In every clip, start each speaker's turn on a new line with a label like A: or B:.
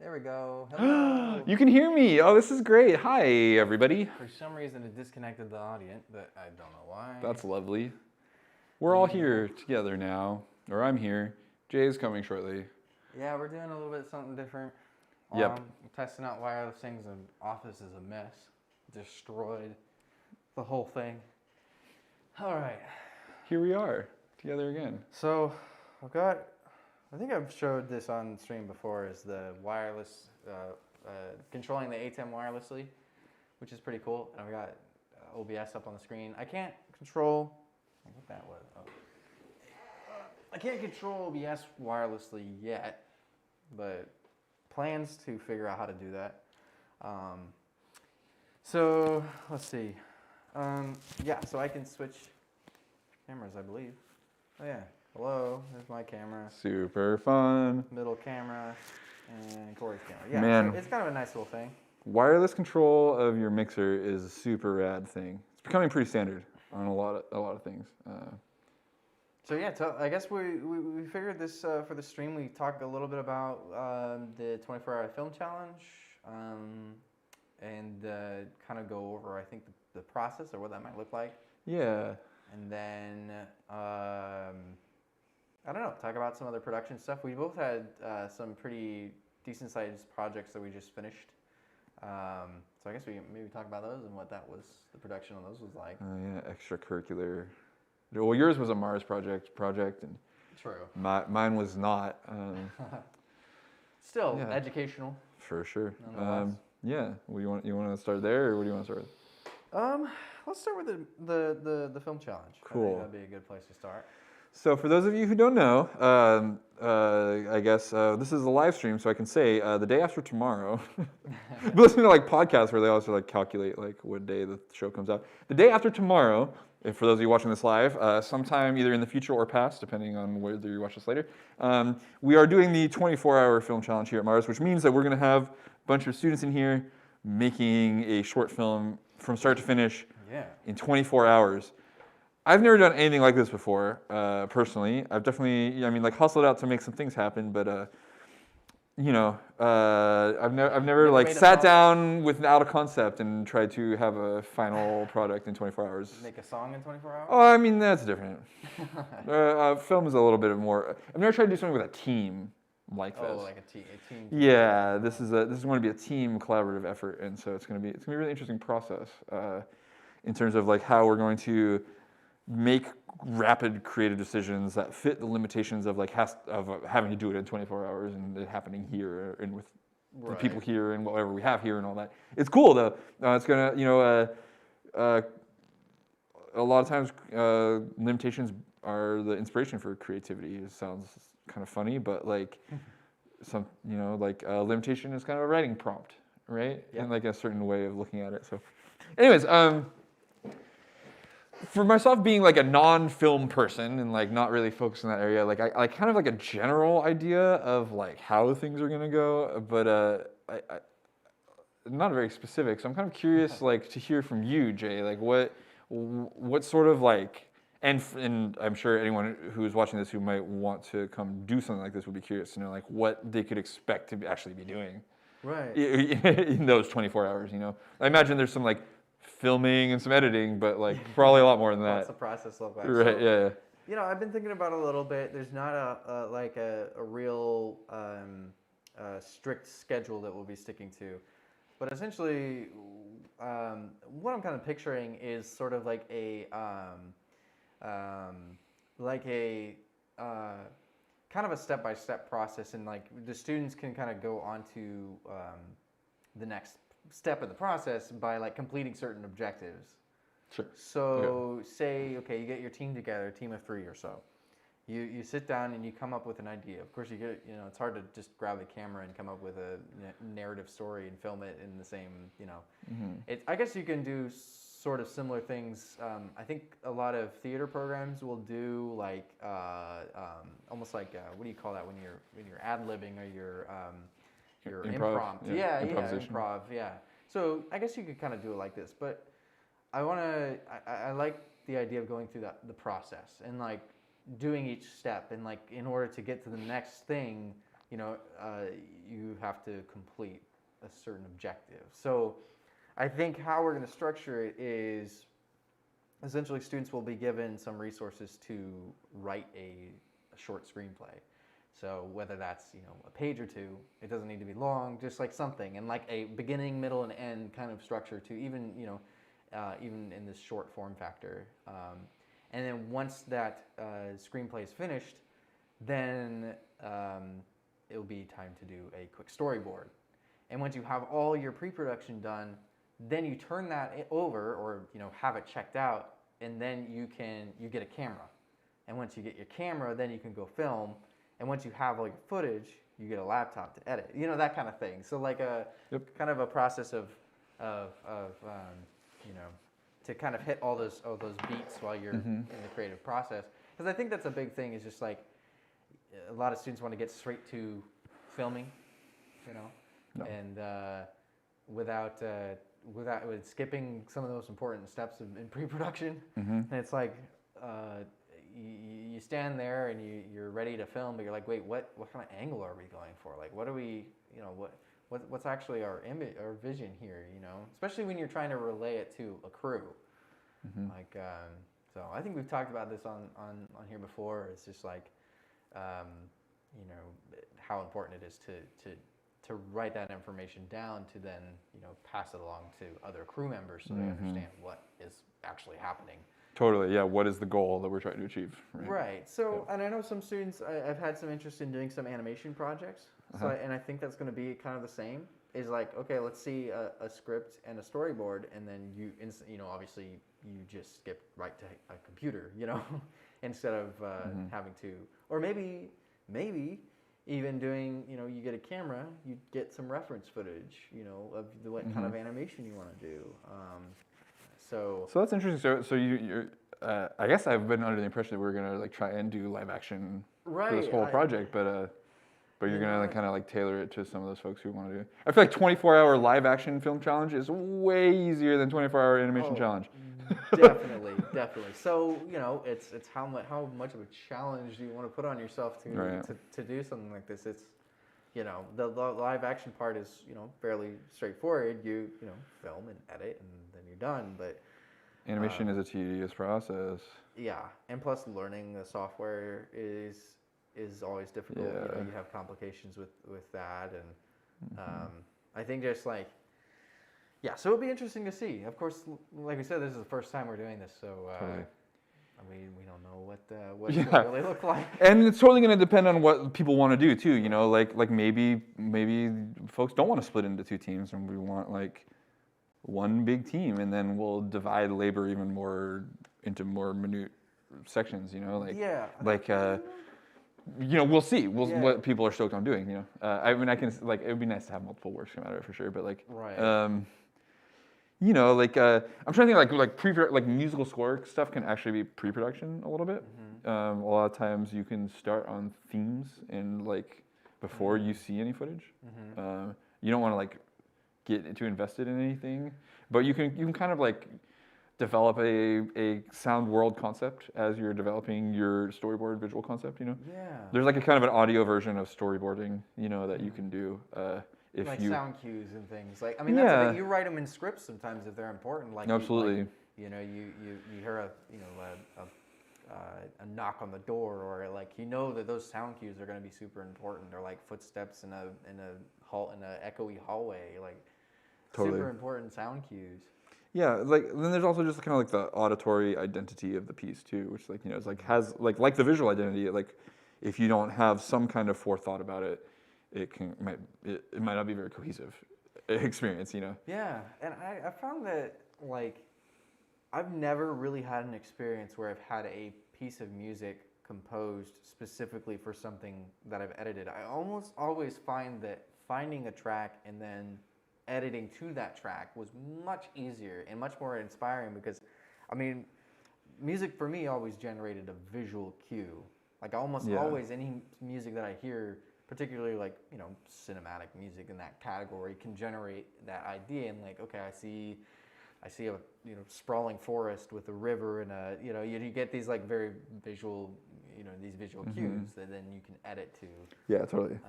A: There we go. Hello.
B: You can hear me. Oh, this is great. Hi, everybody.
A: For some reason, it disconnected the audience, but I don't know why.
B: That's lovely. We're all here together now, or I'm here. Jay's coming shortly.
A: Yeah, we're doing a little bit something different.
B: Yep.
A: Testing out wireless things. The office is a mess. Destroyed the whole thing. All right.
B: Here we are, together again.
A: So, I think I've showed this on stream before, is the wireless, controlling the ATEM wirelessly, which is pretty cool. And I've got OBS up on the screen. I can't control, what that was. Oh. I can't control OBS wirelessly yet, but plans to figure out how to do that. So let's see. Yeah, so I can switch cameras, I believe. Oh yeah. Hello, there's my camera.
B: Super fun.
A: Middle camera and Cory's camera. Yeah,
B: Man.
A: So it's kind of a nice little thing.
B: Wireless control of your mixer is a super rad thing. It's becoming pretty standard on a lot of things.
A: So yeah, I guess we figured this for the stream. We talked a little bit about the 24-hour film challenge, and kind of go over, I think, the process or what that might look like.
B: Yeah.
A: And then I don't know, talk about some other production stuff. We both had some pretty decent-sized projects that we just finished. So I guess we can maybe talk about those and what that was, the production on those was like.
B: Yeah, extracurricular. Well, yours was a MARZ project, and
A: True.
B: Mine was not.
A: Still
B: yeah.
A: Educational.
B: For sure.
A: Nonetheless.
B: Yeah. You want to start there, or what do you want to start with?
A: Let's start with the film challenge.
B: Cool.
A: I think that'd be a good place to start.
B: So for those of you who don't know, I guess this is a live stream, so I can say the day after tomorrow. But listen to like podcasts where they also like calculate like what day the show comes out. The day after tomorrow, if for those of you watching this live, sometime either in the future or past, depending on whether you watch this later, we are doing the 24-hour film challenge here at MARZ, which means that we're going to have a bunch of students in here making a short film from start to finish in 24 hours. I've never done anything like this before, personally. I've definitely, like hustled out to make some things happen, but I've never like sat down without a concept and tried to have a final product in 24 hours.
A: Make a song in 24 hours?
B: Oh, that's different. Film is a little bit more. I've never tried to do something with a team like this.
A: Oh, like a team.
B: Yeah, this is going to be a team collaborative effort, and so it's going to be a really interesting process in terms of like how we're going to make rapid creative decisions that fit the limitations of like having to do it in 24 hours and it happening here and with the people here and whatever we have here and all that. It's cool though. It's gonna, a lot of times limitations are the inspiration for creativity. It sounds kind of funny, but like limitation is kind of a writing prompt, right?
A: Yep.
B: And like a certain way of looking at it. So, anyways, for myself being like a non-film person and like not really focused in that area, like I kind of like a general idea of like how things are gonna go, but I not very specific. So I'm kind of curious like to hear from you, Jay, like what sort of like, and I'm sure anyone who's watching this who might want to come do something like this would be curious to know like what they could expect to actually be doing.
A: Right.
B: In those 24 hours, I imagine there's some like filming and some editing, but like probably a lot more than that.
A: What's the process look like?
B: Right,
A: so, yeah. I've been thinking about it a little bit. There's not a real strict schedule that we'll be sticking to. But essentially, what I'm kind of picturing is sort of like a kind of a step-by-step process, and like the students can kind of go on to the next step of the process by like completing certain objectives.
B: Sure.
A: So say, you get your team together, a team of 3 or so. You sit down and you come up with an idea. Of course, it's hard to just grab the camera and come up with a narrative story and film it in the same,
B: Mm-hmm.
A: I guess you can do sort of similar things. I think a lot of theater programs will do like almost like what do you call that when you're ad-libbing or you're impromptu. Yeah, improv. Yeah. So I guess you could kind of do it like this, but I like the idea of going through the process and like doing each step, and like in order to get to the next thing, you have to complete a certain objective. So I think how we're going to structure it is essentially students will be given some resources to write a short screenplay. So whether that's a page or two, it doesn't need to be long, just like something, and like a beginning, middle, and end kind of structure to even even in this short form factor. And then once that screenplay is finished, then it'll be time to do a quick storyboard. And once you have all your pre-production done, then you turn that over, or have it checked out, and then you get a camera. And once you get your camera, then you can go film. And once you have all your footage, you get a laptop to edit. That kind of thing. So like a kind of a process of to kind of hit all those beats while you're in the creative process. Because I think that's a big thing. Is just like a lot of students want to get straight to filming,
B: No.
A: and without skipping some of the most important steps in pre-production. And it's like you stand there and you're ready to film, but you're like, wait, what kind of angle are we going for? Like, what are we, what's actually our image, our vision here? Especially when you're trying to relay it to a crew. Like, so I think we've talked about this on here before. It's just like, how important it is to write that information down to then pass it along to other crew members so they understand what is actually happening.
B: Totally, yeah. What is the goal that we're trying to achieve?
A: Right. So, and I know some students, I've had some interest in doing some animation projects. So, and I think that's going to be kind of the same. Is like, okay, let's see a script and a storyboard, and then obviously you just skip right to a computer, instead of having to, or maybe even doing, you get a camera, you get some reference footage, of what kind of animation you want to do. So
B: that's interesting. So you're, I guess I've been under the impression that we're gonna like try and do live action for this whole project, but you're gonna kind of like tailor it to some of those folks who want to do it. I feel like 24-hour live action film challenge is way easier than 24-hour animation challenge.
A: Definitely. So it's how much of a challenge do you want to put on yourself to do something like this? It's the live action part is fairly straightforward. You film and edit and then you're done. But
B: animation is a tedious process.
A: Yeah, and plus learning the software is always difficult.
B: Yeah.
A: You have complications with that, and I think just like. Yeah, so it'll be interesting to see. Of course, like we said, this is the first time we're doing this, so
B: Totally.
A: we don't know what it's going to really look like.
B: And it's totally going to depend on what people want to do too. Like maybe folks don't want to split into two teams, and we want like one big team, and then we'll divide labor even more into more minute sections. We'll see. What people are stoked on doing. I mean, it would be nice to have multiple works come out of it for sure, but like.
A: Right.
B: I'm trying to think like musical score stuff can actually be pre-production a little bit. A lot of times you can start on themes and like before you see any footage. You don't want to like get too invested in anything, but you can kind of like develop a sound world concept as you're developing your storyboard visual concept.
A: Yeah.
B: There's like a kind of an audio version of storyboarding, that you can do. If
A: like
B: you
A: sound cues and things that's the thing. You write them in scripts sometimes if they're important. Like
B: absolutely,
A: you hear a knock on the door, or like that those sound cues are going to be super important, or like footsteps in a echoey hallway, like
B: totally.
A: Super important sound cues.
B: Yeah, like then there's also just kind of like the auditory identity of the piece too, which is like has like the visual identity. Like if you don't have some kind of forethought about it. It might not be a very cohesive experience,
A: Yeah, and I found that like I've never really had an experience where I've had a piece of music composed specifically for something that I've edited. I almost always find that finding a track and then editing to that track was much easier and much more inspiring because, I mean, music for me always generated a visual cue. Like almost always any music that I hear, particularly like, cinematic music in that category can generate that idea and like, okay, I see I see a sprawling forest with a river and a you get these like very visual these visual cues that then you can edit to.
B: Yeah, totally.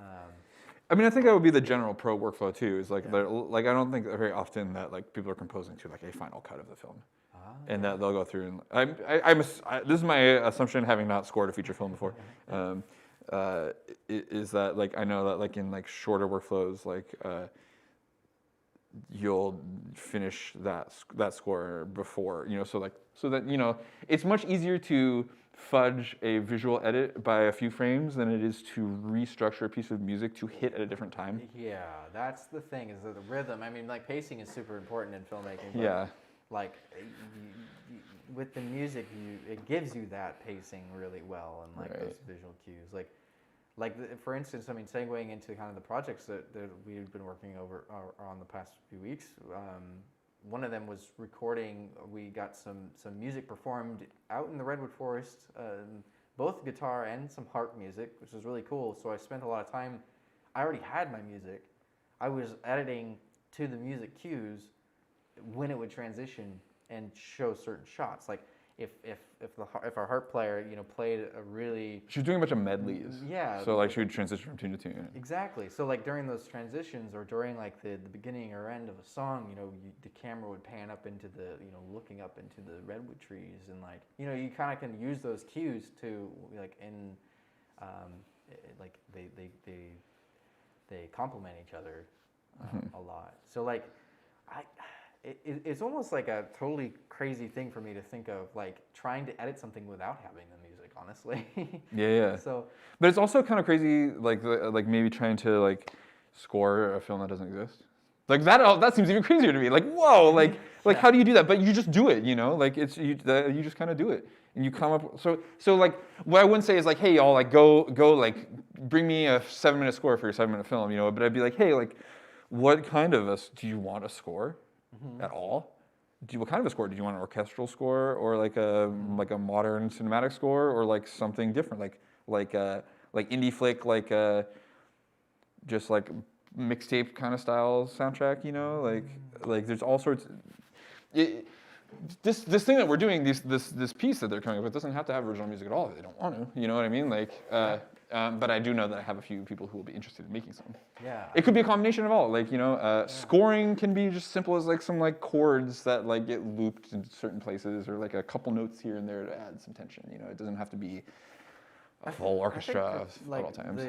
B: I mean, I think that would be the general pro workflow too. Is like like I don't think very often that like people are composing to like a final cut of the film, and that they'll go through and this is my assumption, having not scored a feature film before, is that like I know that like in like shorter workflows like you'll finish that score before so that it's much easier to fudge a visual edit by a few frames than it is to restructure a piece of music to hit at a different time.
A: Yeah, that's the thing, is that the rhythm. I mean, like pacing is super important in filmmaking. But
B: yeah.
A: Like with the music, it gives you that pacing really well, and like those visual cues. For instance, I mean, segueing into kind of the projects that we've been working on the past few weeks. One of them was recording. We got some music performed out in the redwood forest, both guitar and some harp music, which was really cool. So I spent a lot of time. I already had my music. I was editing to the music cues when it would transition and show certain shots. Like if our harp player played a really,
B: she was doing a bunch of medleys.
A: Yeah.
B: So like she would transition from tune to tune.
A: Exactly. So like during those transitions, or during like the beginning or end of a song, the camera would pan up into the looking up into the redwood trees, and like you kind of can use those cues to like in like they complement each other a lot. So like it's almost like a totally crazy thing for me to think of, like trying to edit something without having the music, honestly.
B: Yeah.
A: So,
B: but it's also kind of crazy, like maybe trying to like score a film that doesn't exist. Like that seems even crazier to me. Like whoa, like how do you do that? But you just do it, Like it's you just kind of do it, and you come up. So like what I wouldn't say is like, hey y'all, like go like bring me a 7-minute score for your 7-minute film, But I'd be like, hey, like what kind of do you want a score? At all? What kind of a score? Do you want an orchestral score, or like a modern cinematic score, or like something different, like indie flick, just like mixtape kind of style soundtrack? Like there's all sorts. This thing that we're doing, this piece that they're coming up with, doesn't have to have original music at all if they don't want to. You know what I mean? But I do know that I have a few people who will be interested in making some.
A: Yeah.
B: It could be a combination of all. Scoring can be just simple as like some like chords that like get looped in certain places, or like a couple notes here and there to add some tension. It doesn't have to be a full orchestra at all times.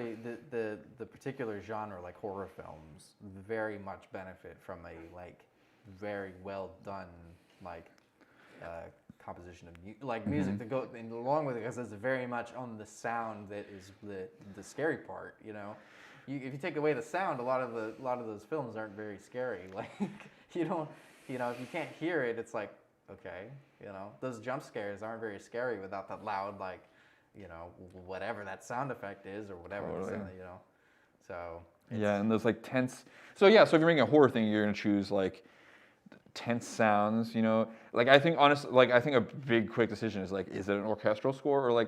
A: The particular genre, like horror films, very much benefit from a like very well done composition of music to go along with it, because it's very much on the sound that is the scary part. If you take away the sound, a lot of those films aren't very scary. Like you don't, if you can't hear it, it's like okay, those jump scares aren't very scary without that loud whatever that sound effect is, or whatever the sound, So
B: yeah, and those like tense. So yeah, so if you're making a horror thing, you're gonna choose like tense sounds, Like I think I think a big quick decision is like, is it an orchestral score, or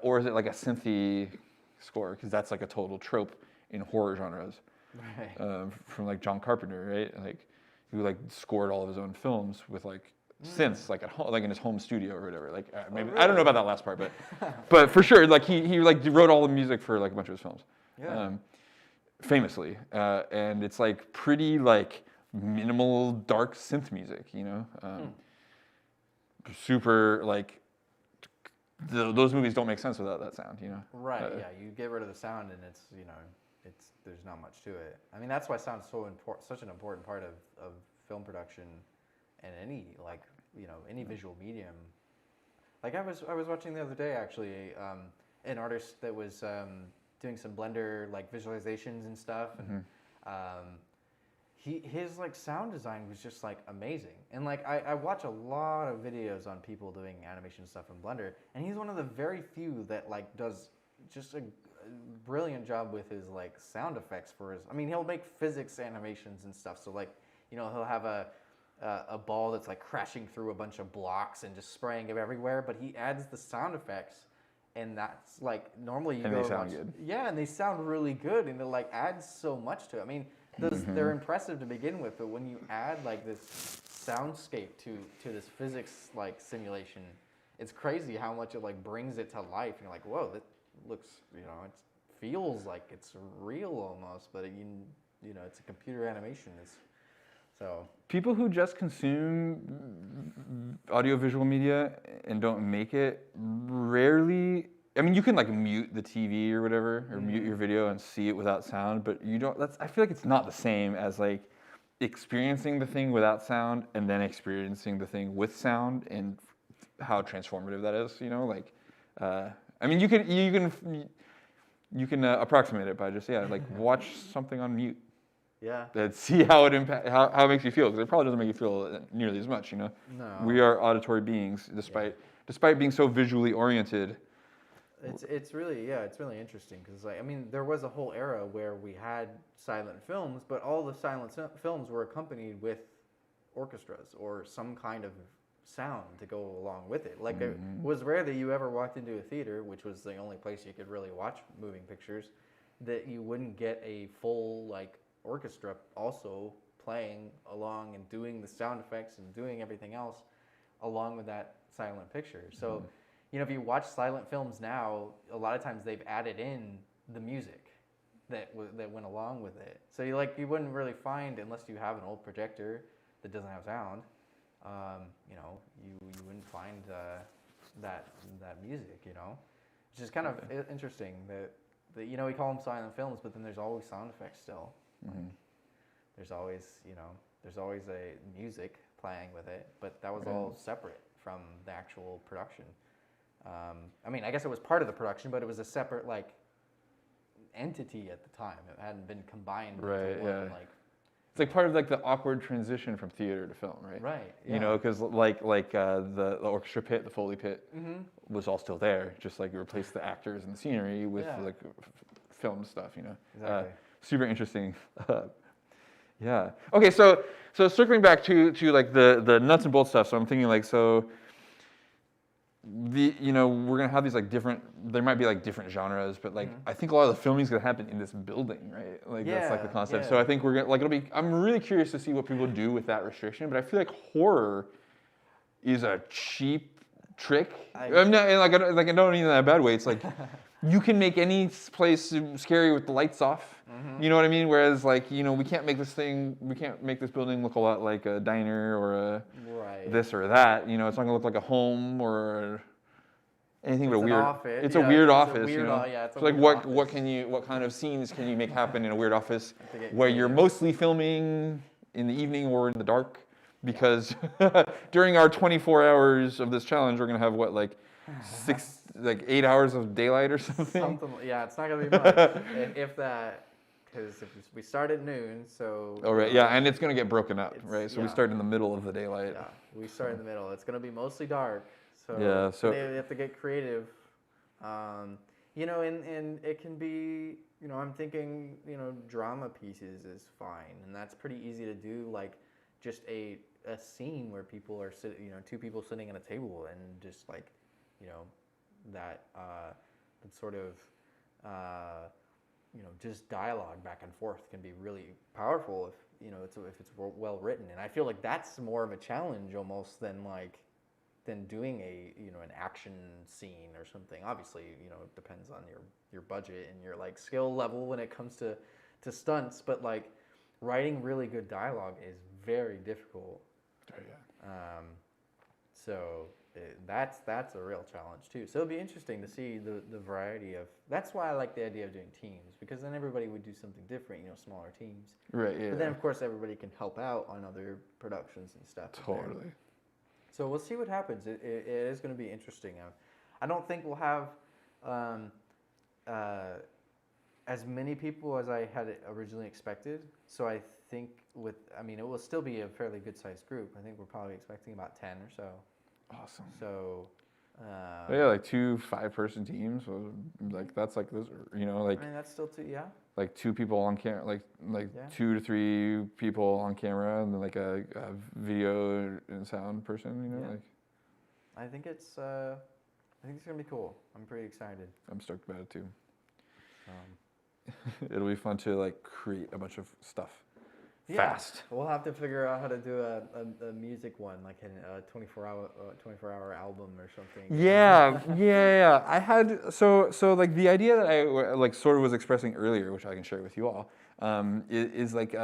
B: or is it like a synthy score? Because that's like a total trope in horror genres,
A: right.
B: From like John Carpenter, right? Like who like scored all of his own films with like synths, like at home, like in his home studio or whatever. Like maybe I don't know about that last part, but for sure, like he like wrote all the music for like a bunch of his films, famously, and it's like pretty like minimal dark synth music, super like those movies don't make sense without that sound,
A: Right. Yeah, you get rid of the sound, and it's there's not much to it. I mean, that's why sound's such an important part of film production, and any any visual medium. Like I was watching the other day actually, an artist that was doing some Blender like visualizations and stuff, and his like sound design was just like amazing. And like I watch a lot of videos on people doing animation stuff in Blender, and he's one of the very few that like does just a brilliant job with his like sound effects for his. I mean, he'll make physics animations and stuff. So like he'll have a ball that's like crashing through a bunch of blocks and just spraying it everywhere, but he adds the sound effects, and that's like normally you
B: and
A: go
B: they sound good.
A: Yeah, and they sound really good, and it like adds so much to it. I mean, they're impressive to begin with, but when you add like this soundscape to this physics like simulation. It's crazy how much it like brings it to life. And you're like, whoa, that looks, it feels like it's real almost, but you know, it's a computer animation. So
B: people who just consume audiovisual media and don't make it rarely. I mean, you can like mute the TV or whatever, or mute your video and see it without sound, but you don't. I feel like it's not the same as like experiencing the thing without sound and then experiencing the thing with sound and how transformative that is. You know, like, I mean, you can approximate it by just like watch something on mute.
A: yeah.
B: And see how it how it makes you feel, because it probably doesn't make you feel nearly as much. You know,
A: No.
B: we are auditory beings, despite being so visually oriented.
A: It's really interesting because like I mean there was a whole era where we had silent films, but all the silent films were accompanied with orchestras or some kind of sound to go along with it. Like it was rare that you ever walked into a theater, which was the only place you could really watch moving pictures, that you wouldn't get a full like orchestra also playing along and doing the sound effects and doing everything else along with that silent picture. So, if you watch silent films now, a lot of times they've added in the music that went along with it. So you wouldn't really find, unless you have an old projector that doesn't have sound, you wouldn't find that music. It's just kind of interesting that we call them silent films, but then there's always sound effects still. There's always a music playing with it, but that was all separate from the actual production. I mean, I guess it was part of the production, but it was a separate like entity at the time. It hadn't been combined.
B: Right.
A: Into one,
B: Yeah.
A: like,
B: it's like part of like the awkward transition from theater to film, right?
A: Right. Yeah.
B: You know, because the orchestra pit, the Foley pit, was all still there. Just like you replaced the actors and the scenery with like film stuff.
A: Exactly.
B: Super interesting. Yeah. Okay. So circling back to like the nuts and bolts stuff. So I'm thinking like we're gonna have these like different. There might be like different genres, but like I think a lot of the filming is gonna happen in this building, right? Like that's like the concept.
A: Yeah.
B: So I think we're gonna like it'll be. I'm really curious to see what people do with that restriction. But I feel like horror is a cheap trick. I'm not I don't mean in that bad way. It's like you can make any place scary with the lights off. You know what I mean? Whereas like we can't make this building look a lot like a diner or a this or that. It's not gonna look like a home or anything but a weird.
A: Office.
B: It's a weird office.
A: It's
B: so like what kind of scenes can you make happen in a weird office where you're mostly filming in the evening or in the dark? Because during our 24 hours of this challenge, we're gonna have 8 hours of daylight or something.
A: It's not gonna be much, if that. Because if we start at noon, so.
B: Oh right, yeah, and it's gonna get broken up, right? So we start in the middle of the daylight.
A: Yeah, we start in the middle. It's gonna be mostly dark.
B: So
A: they have to get creative. And it can be. I'm thinking. Drama pieces is fine, and that's pretty easy to do. Like just a scene where people are sitting. Two people sitting at a table, and just like, that sort of. Just dialogue back and forth can be really powerful if it's well written, and I feel like that's more of a challenge almost than doing an action scene or something. Obviously, it depends on your budget and your like skill level when it comes to stunts, but like writing really good dialogue is very difficult.
B: Oh, yeah.
A: So. That's a real challenge too. So it'll be interesting to see the variety of. That's why I like the idea of doing teams, because then everybody would do something different. Smaller teams.
B: Right. Yeah.
A: But then of course everybody can help out on other productions and stuff.
B: Totally.
A: So we'll see what happens. It is going to be interesting. I don't think we'll have as many people as I had originally expected. So I think it will still be a fairly good sized group. I think we're probably expecting about 10 or so.
B: Awesome.
A: So,
B: like 2 5-person teams. So like that's like this,
A: that's still two, yeah.
B: Like 2 people on camera, like 2 to 3 people on camera, and then like a video and sound person. Like.
A: I think it's gonna be cool. I'm pretty excited.
B: I'm stoked about it too. It'll be fun to like create a bunch of stuff fast.
A: We'll have to figure out how to do a music one, like a 24-hour album or something.
B: Yeah. I had so like the idea that I like sort of was expressing earlier, which I can share with you all, is like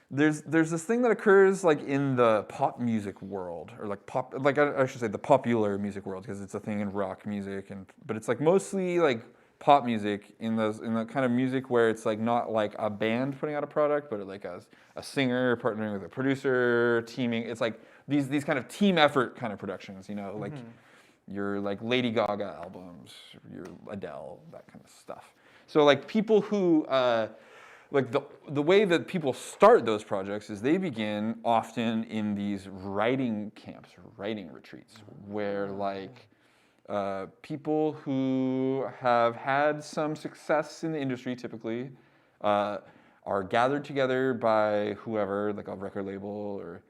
B: there's this thing that occurs like in the pop music world, or like pop, like I should say the popular music world, because it's a thing in rock music, but it's like mostly like pop music in the kind of music where it's like not like a band putting out a product, but like a singer partnering with a producer, teaming. It's like these kind of team effort kind of productions, like your like Lady Gaga albums, your Adele, that kind of stuff. So like people who like the way that people start those projects is they begin often in these writing camps or writing retreats, where like people who have had some success in the industry typically are gathered together by whoever, like a record label or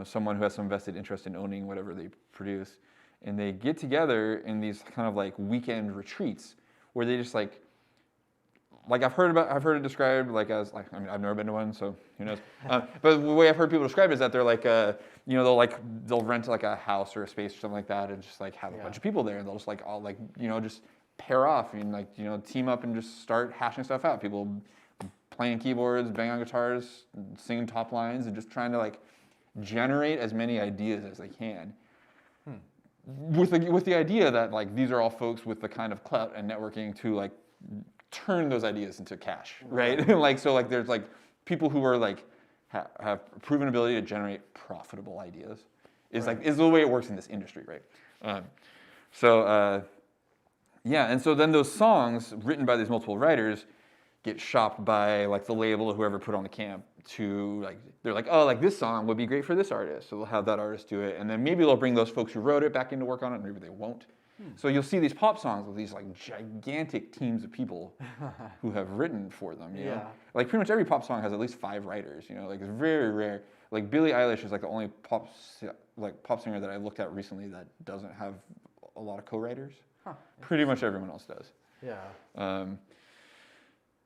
B: someone who has some vested interest in owning whatever they produce, and they get together in these kind of like weekend retreats where they just like I've heard it described like as like, I mean, I've never been to one, so who knows. But the way I've heard people describe it is that they're like they'll rent like a house or a space or something like that, and just like have a bunch of people there, and they'll just like all like just pair off and like team up and just start hashing stuff out. People playing keyboards, banging on guitars, singing top lines, and just trying to like generate as many ideas as they can. With the idea that like these are all folks with the kind of clout and networking to like turn those ideas into cash, right? Like so like there's like people who are like have proven ability to generate profitable ideas is the way it works in this industry, right? And so then those songs written by these multiple writers get shopped by like the label or whoever put on the camp to like, they're like, oh, like this song would be great for this artist, so they'll have that artist do it, and then maybe they'll bring those folks who wrote it back in to work on it, maybe they won't. So you'll see these pop songs with these like gigantic teams of people who have written for them. You know? Like pretty much every pop song has at least 5 writers. Like it's very rare. Like Billie Eilish is like the only pop singer that I looked at recently that doesn't have a lot of co-writers. Pretty much everyone else does.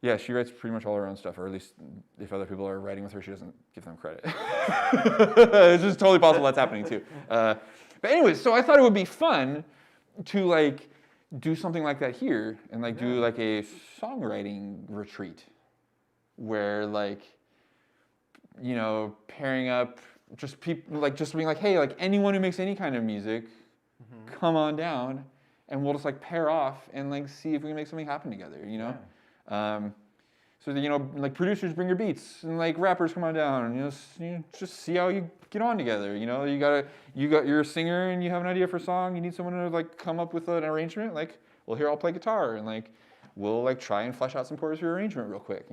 B: Yeah, she writes pretty much all her own stuff, or at least if other people are writing with her, she doesn't give them credit. It's just totally possible that's happening too. But anyways, so I thought it would be fun to like do something like that here and like do like a songwriting retreat where like pairing up just people like just being like, hey, like anyone who makes any kind of music, come on down and we'll just like pair off and like see if we can make something happen together, so that, like producers bring your beats and like rappers come on down and just see how you get on together. You're a singer and you have an idea for a song, you need someone to like come up with an arrangement, like, well, here, I'll play guitar and like we'll like try and flesh out some chords for your arrangement real quick,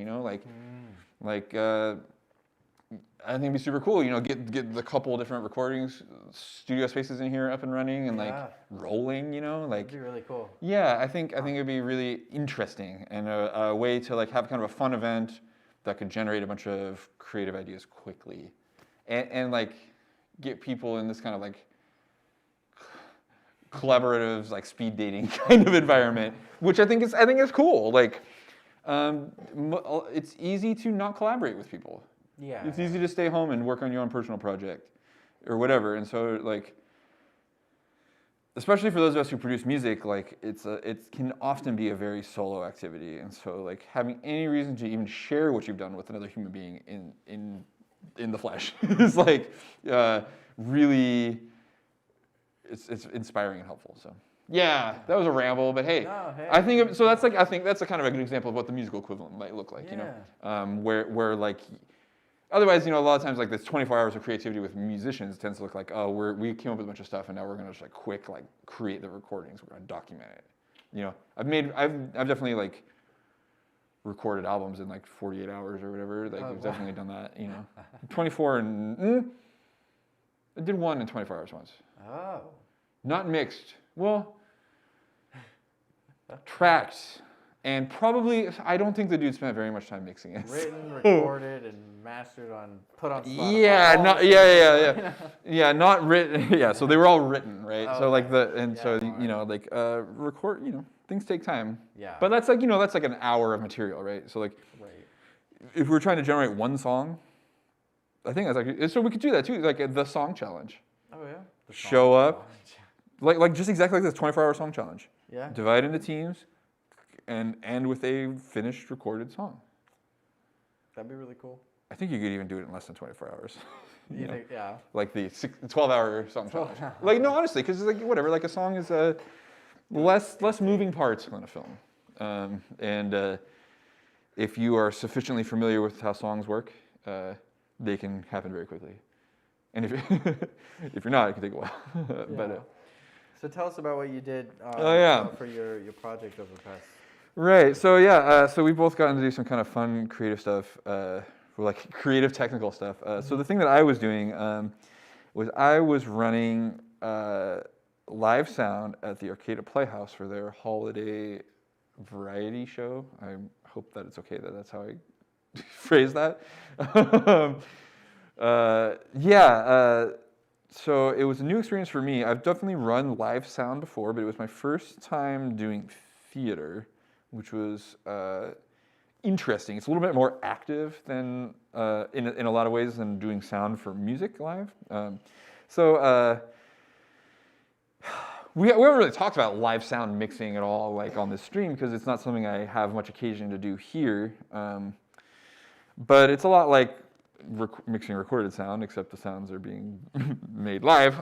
B: I think it'd be super cool, get the couple of different recordings studio spaces in here up and running and like rolling, like
A: that'd be really cool.
B: Yeah, I think it'd be really interesting and a way to like have kind of a fun event that could generate a bunch of creative ideas quickly, and like get people in this kind of like collaborative like speed dating kind of environment, which I think is cool. Like, it's easy to not collaborate with people.
A: Yeah.
B: It's easy to stay home and work on your own personal project or whatever. And so like, especially for those of us who produce music, like it can often be a very solo activity. And so like having any reason to even share what you've done with another human being in the flesh is like really, it's inspiring and helpful. So yeah, that was a ramble, but hey, I think that's a kind of a good example of what the musical equivalent might look like, where like, otherwise, a lot of times like this 24 hours of creativity with musicians tends to look like, oh, we came up with a bunch of stuff and now we're gonna just like quick like create the recordings, we're gonna document it. I've definitely like recorded albums in like 48 hours or whatever. Like I've definitely done that. 24 and I did one in 24 hours once.
A: Oh.
B: Not mixed. Well, tracked. And probably, I don't think the dude spent very much time mixing it.
A: Written, recorded, and mastered put on Spotify.
B: Not written. Yeah, so they were all written, right?
A: Oh,
B: so like
A: okay.
B: record. Things take time.
A: Yeah.
B: But that's like an hour of material, right? So like, if we're trying to generate one song, I think that's actually, so we could do that too, like the song challenge.
A: Oh yeah. The
B: Show
A: song
B: up,
A: challenge.
B: like just exactly like this 24-hour song challenge.
A: Yeah.
B: Divide into teams, and end with a finished recorded song.
A: That'd be really cool.
B: I think you could even do it in less than 24 hours.
A: You think? Yeah.
B: Like the 12-hour song challenge. Like, no, honestly, because like whatever, like a song is less moving parts than a film. And if you are sufficiently familiar with how songs work, they can happen very quickly. And if you're not, it can take a while. But
A: so tell us about what you did for your project over the past.
B: Right. So yeah. So we both gotten to do some kind of fun, creative stuff, like creative, technical stuff. So the thing that I was doing was I was running live sound at the Arcade Playhouse for their holiday variety show. I hope that it's okay that that's how I phrase that. So it was a new experience for me. I've definitely run live sound before, but it was my first time doing theater, which was interesting. It's a little bit more active than in a lot of ways than doing sound for music live. We haven't really talked about live sound mixing at all, like on this stream, because it's not something I have much occasion to do here. But it's a lot like mixing recorded sound, except the sounds are being made live.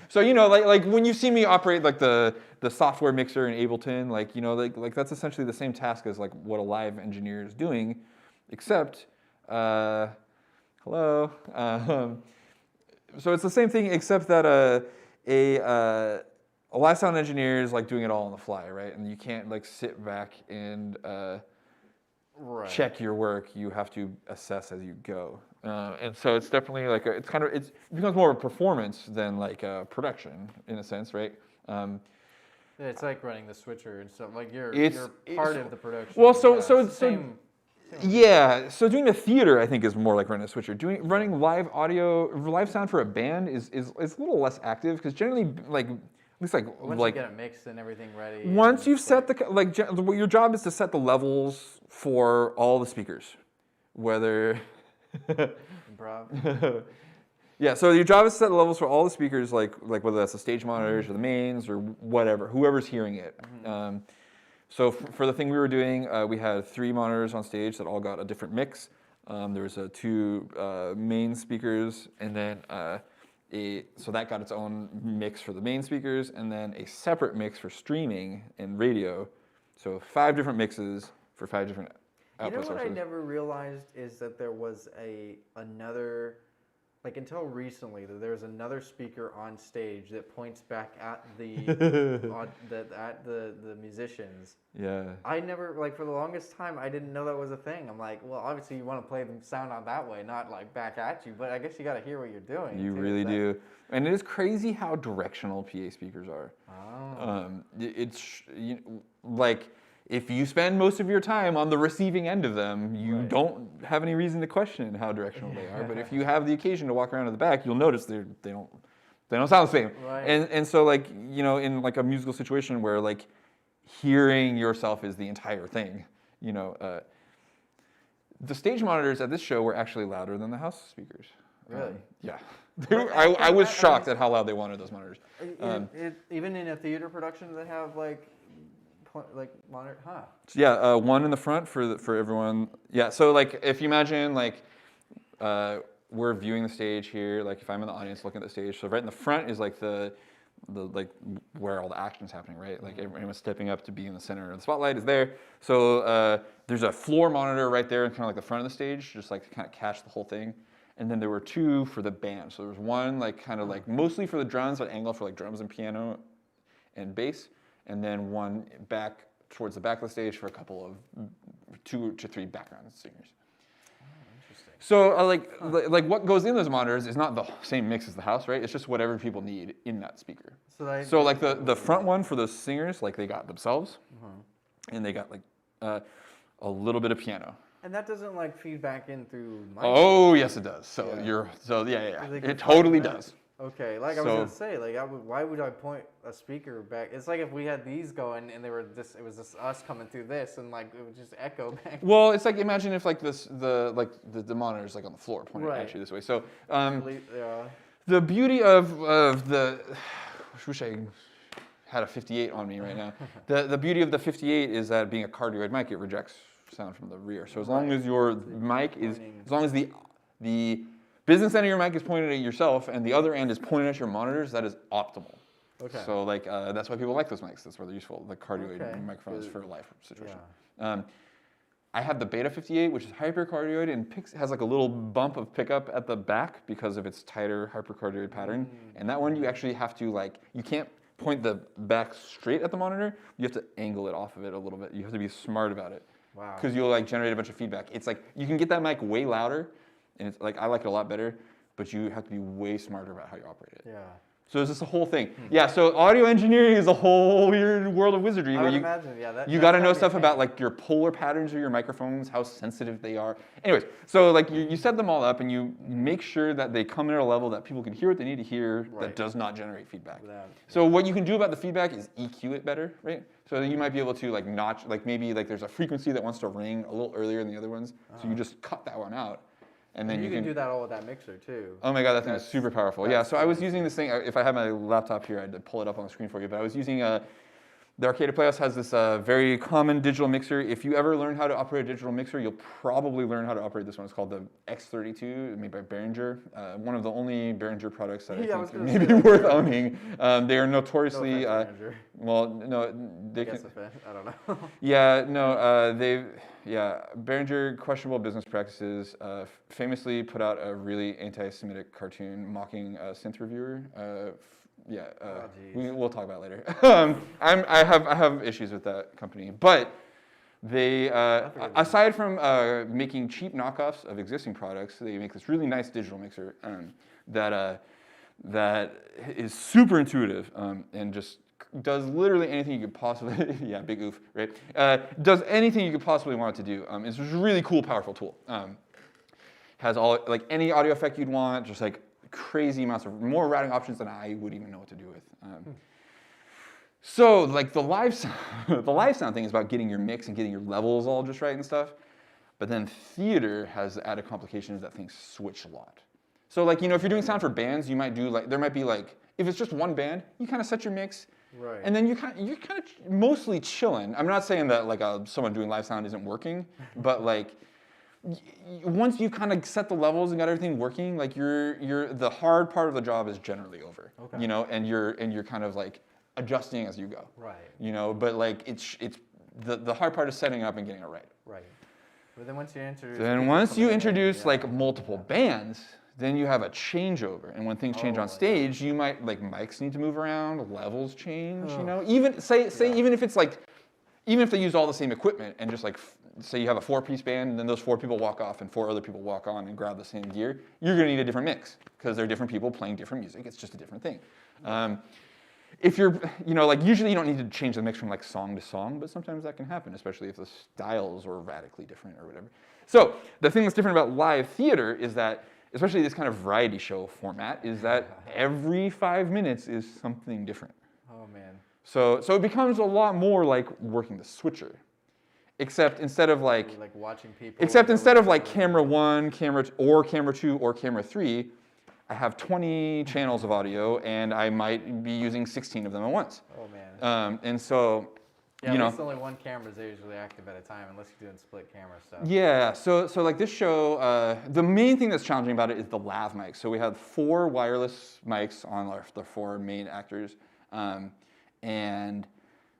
B: So like when you see me operate like the software mixer in Ableton, like that's essentially the same task as like what a live engineer is doing, except hello. So it's the same thing, except that a live sound engineer is like doing it all on the fly, right? And you can't like sit back and check your work. You have to assess as you go. And so it's definitely like it becomes more of a performance than like a production in a sense, right?
A: It's like running the switcher and stuff. Like you're part of the production.
B: Well, so doing the theater, I think, is more like running a switcher. Running live sound for a band is a little less active because generally, like at least
A: once you get it mixed and everything ready.
B: Once you've set your job is to set the levels for all the speakers, whether.
A: Improv.
B: Yeah, so your job is to set the levels for all the speakers, like whether that's the stage monitors or the mains or whatever, whoever's hearing it. Mm-hmm. So for the thing we were doing, we had 3 monitors on stage that all got a different mix. There was 2 main speakers, and then so that got its own mix for the main speakers, and then a separate mix for streaming and radio. So 5 different mixes for 5 different output sources.
A: I never realized is that there was another. Like until recently, that there's another speaker on stage that points back at the musicians.
B: Yeah.
A: I never for the longest time I didn't know that was a thing. I'm like, well, obviously you want to play the sound out that way, not like back at you. But I guess you got to hear what you're doing.
B: You really do, and it is crazy how directional PA speakers are.
A: Oh.
B: It's like. If you spend most of your time on the receiving end of them, you don't have any reason to question how directional they are. But if you have the occasion to walk around to the back, you'll notice they don't sound the same.
A: Right.
B: And so in like a musical situation where like hearing yourself is the entire thing, the stage monitors at this show were actually louder than the house speakers.
A: Really?
B: Yeah. I was shocked at how loud they wanted those monitors.
A: Even in a theater production that have monitor, huh?
B: Yeah, 1 in the front for everyone. Yeah, so like if you imagine we're viewing the stage here, like if I'm in the audience looking at the stage, so right in the front is like the where all the action's happening, right? Like everyone's stepping up to be in the center, and the spotlight is there. So there's a floor monitor right there, kind of like the front of the stage, just like to kind of catch the whole thing. And then there were 2 for the band. So there was 1 like kind of like mostly for the drums, but angled for like drums and piano and bass. And then 1 back towards the back of the stage for a couple of 2 to 3 background singers.
A: Oh, interesting.
B: So like what goes in those monitors is not the same mix as the house, right? It's just whatever people need in that speaker. So like the front one for those singers, like they got themselves, and they got like a little bit of piano.
A: And that doesn't feed back in through.
B: Oh yes, it does. So yeah. It totally does.
A: Okay, like I was gonna say, like why would I point a speaker back? It's like if we had these going and it was just us coming through this and like it would just echo back.
B: Well, it's like imagine if like the monitor's like on the floor pointed at you this way. So the beauty of the, I wish I had a 58 on me right now. The beauty of the 58 is that being a cardioid mic, it rejects sound from the rear. So as long as your mic is, as long as the business end of your mic is pointed at yourself and the other end is pointed at your monitors, that is optimal. Okay. So like that's why people like those mics. That's why they're useful. The cardioid microphones for a live situation. Yeah. I have the Beta 58, which is hypercardioid and has like a little bump of pickup at the back because of its tighter hypercardioid pattern. And that one you actually have to like, you can't point the back straight at the monitor. You have to angle it off of it a little bit. You have to be smart about it. Wow. Because you'll like generate a bunch of feedback. It's like, you can get that mic way louder, and it's like, I like it a lot better, but you have to be way smarter about how you operate it. Yeah. So it's just a whole thing. Yeah, so audio engineering is a whole weird world of wizardry.
A: I would imagine, yeah.
B: You got to know stuff about like your polar patterns of your microphones, how sensitive they are. Anyways, so like you set them all up and you make sure that they come in at a level that people can hear what they need to hear that does not generate feedback. So what you can do about the feedback is EQ it better, right? So you might be able to like notch, like maybe like there's a frequency that wants to ring a little earlier than the other ones. So you just cut that one out. And then
A: you can do that all with that mixer too.
B: Oh my god, that thing is super powerful. Yeah, so I was using this thing, if I had my laptop here, I'd pull it up on the screen for you, but I was using, the Arcade Playhouse has this very common digital mixer. If you ever learn how to operate a digital mixer, you'll probably learn how to operate this one. It's called the X32, made by Behringer. One of the only Behringer products that I think may be worth owning. They are notoriously, well, no, they can.
A: I don't know.
B: Yeah, no, Behringer, questionable business practices, famously put out a really anti-Semitic cartoon mocking a synth reviewer. We'll talk about it later. I have issues with that company, but they, aside from making cheap knockoffs of existing products, they make this really nice digital mixer that is super intuitive and just does literally anything you could possibly, big oof, right? Does anything you could possibly want it to do. It's a really cool, powerful tool. Has all, like any audio effect you'd want, just like crazy amounts of, more routing options than I would even know what to do with. So like the live sound thing is about getting your mix and getting your levels all just right and stuff. But then theater has the added complications that things switch a lot. So like, if you're doing sound for bands, you might do like, there might be like, if it's just one band, you kind of set your mix. Right. And then you're kind of mostly chilling. I'm not saying that like someone doing live sound isn't working, but like once you kind of set the levels and got everything working, like the hard part of the job is generally over. Okay. And you're kind of like adjusting as you go. Right. But like it's the hard part is setting up and getting it right. Right.
A: But then once you introduce
B: like multiple bands, then you have a changeover, and when things change on stage, you might like mics need to move around, levels change. Even even if it's like, even if they use all the same equipment and just like say you have a 4-piece band, and then those 4 people walk off and 4 other people walk on and grab the same gear, you're gonna need a different mix because they're different people playing different music. It's just a different thing. If you're, like usually you don't need to change the mix from like song to song, but sometimes that can happen, especially if the styles are radically different or whatever. So the thing that's different about live theater is that, especially this kind of variety show format, is that every 5 minutes is something different.
A: Oh man.
B: So it becomes a lot more like working the switcher. Except instead of like
A: watching people.
B: Except instead of like camera 1, camera 2, or camera 3, I have 20 channels of audio, and I might be using 16 of them at once.
A: Oh man.
B: And so,
A: at least only one camera is usually active at a time, unless you're doing split camera stuff.
B: Yeah. So like this show, the main thing that's challenging about it is the lav mic. So we have 4 wireless mics on the 4 main actors, and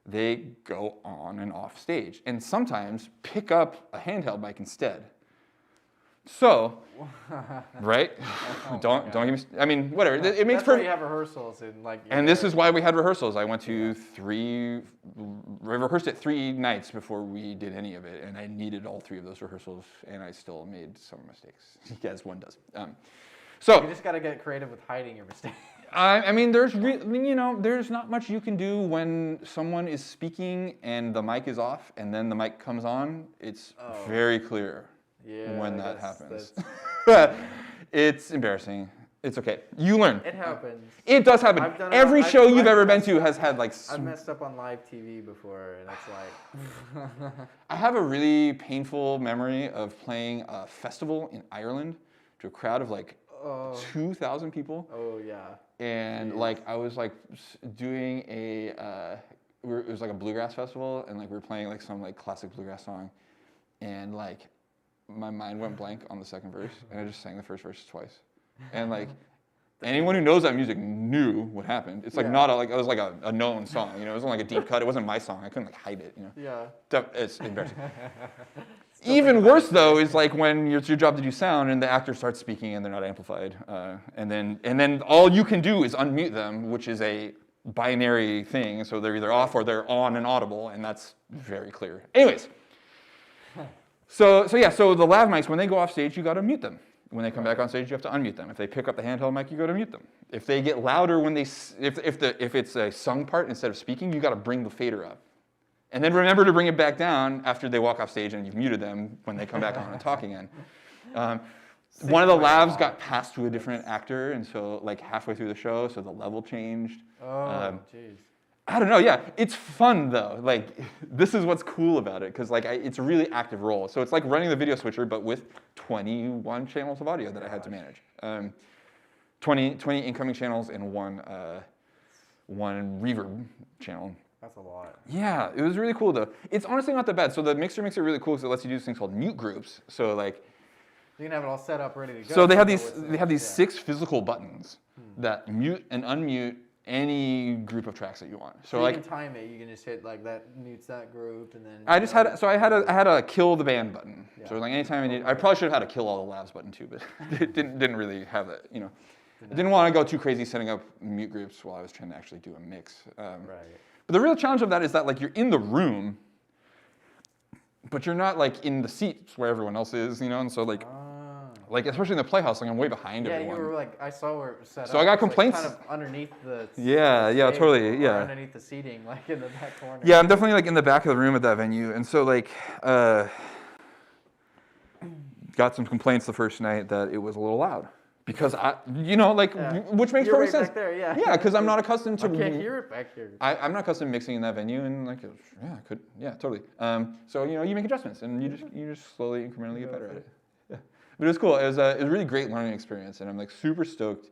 B: they go on and off stage, and sometimes pick up a handheld mic instead. So, right? Don't give me. I mean, whatever. It makes
A: perfect. That's why you have rehearsals and like.
B: And this is why we had rehearsals. I went to we rehearsed it 3 nights before we did any of it, and I needed all 3 of those rehearsals, and I still made some mistakes, as one does. So
A: you just got to get creative with hiding your mistakes.
B: I mean, there's not much you can do when someone is speaking and the mic is off, and then the mic comes on. It's very clear. Yeah, when that happens. It's embarrassing. It's okay. You learn.
A: It happens.
B: It does happen.
A: I've done it
B: Every
A: on-
B: show
A: I've
B: you've ever been
A: messed
B: to has had like.
A: I've messed up on live TV before, and it's like.
B: I have a really painful memory of playing a festival in Ireland to a crowd of like 2,000 people.
A: Oh yeah.
B: And like I was like doing a, it was like a bluegrass festival, and like we were playing like some like classic bluegrass song, and like my mind went blank on the second verse, and I just sang the first verse twice, and like. Anyone who knows that music knew what happened. It's like not a, like it was like a known song, you know. It wasn't like a deep cut. It wasn't my song. I couldn't like hide it, you know.
A: Yeah.
B: It's embarrassing. Even worse though is like when it's your job to do sound and the actor starts speaking and they're not amplified, and then all you can do is unmute them, which is a binary thing. So they're either off or they're on and audible, and that's very clear. Anyways, so the lav mics, when they go off stage, you got to mute them. When they come back on stage, you have to unmute them. If they pick up the handheld mic, you got to mute them. If they get louder when they, if it's a sung part instead of speaking, you got to bring the fader up, and then remember to bring it back down after they walk off stage and you've muted them when they come back on and talk again. One of the lavs got passed to a different actor, and so like halfway through the show, so the level changed.
A: Oh, jeez.
B: I don't know. Yeah, it's fun though. Like this is what's cool about it, because like it's a really active role. So it's like running the video switcher, but with 21 channels of audio that I had to manage. 20 incoming channels and one reverb channel.
A: That's a lot.
B: Yeah, it was really cool though. It's honestly not that bad. So the mixer makes it really cool because it lets you do these things called mute groups. So like.
A: You can have it all set up, ready to go.
B: So they have these 6 physical buttons that mute and unmute any group of tracks that you want.
A: So
B: like
A: you can time it. You can just hit like that mutes that group, and then.
B: I had a kill the band button. Yeah. So like anytime I probably should have had a kill all the labs button too, but it didn't really have that. You know, I didn't want to go too crazy setting up mute groups while I was trying to actually do a mix.
A: Right.
B: But the real challenge of that is that like you're in the room, but you're not like in the seats where everyone else is. You know, and so like. Like, especially in the playhouse, like I'm way behind everyone.
A: Yeah, you were like, I saw where it was set up.
B: So I got complaints.
A: Like, kind of underneath the
B: totally, yeah.
A: Underneath the seating, like in the back corner.
B: Yeah, I'm definitely like in the back of the room at that venue. And so like, got some complaints the first night that it was a little loud. Because which makes perfect sense.
A: Back there, yeah.
B: Yeah, because I'm not accustomed to.
A: I can't hear it back here.
B: I'm not accustomed to mixing in that venue, and like, totally. So you make adjustments, and you just slowly, incrementally get better at it. But it was cool. It was a really great learning experience, and I'm like super stoked.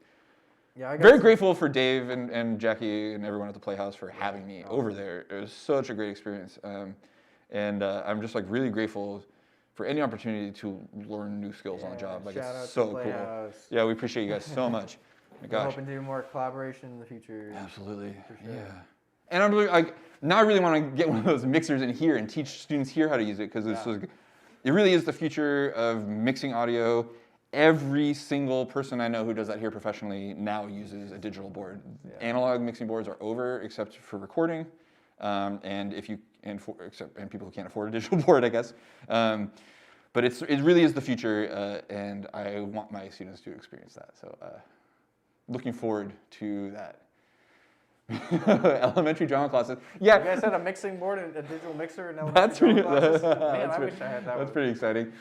B: Yeah, very grateful for Dave and Jackie and everyone at the Playhouse for having me over there. It was such a great experience, and I'm just like really grateful for any opportunity to learn new skills on the job. Like it's so cool. Yeah, we appreciate you guys so much. My gosh.
A: We're hoping to do more collaboration in the future.
B: Absolutely. Sure. Yeah. And I'm really like now I really want to get one of those mixers in here and teach students here how to use it because it really is the future of mixing audio. Every single person I know who does that here professionally now uses a digital board. Yeah. Analog mixing boards are over, except for recording, and people who can't afford a digital board, I guess. But it really is the future, and I want my students to experience that. So, looking forward to that. Elementary drama classes. Yeah.
A: You guys had a mixing board and a digital mixer in elementary drama classes? Man, I wish I had that.
B: That's pretty exciting.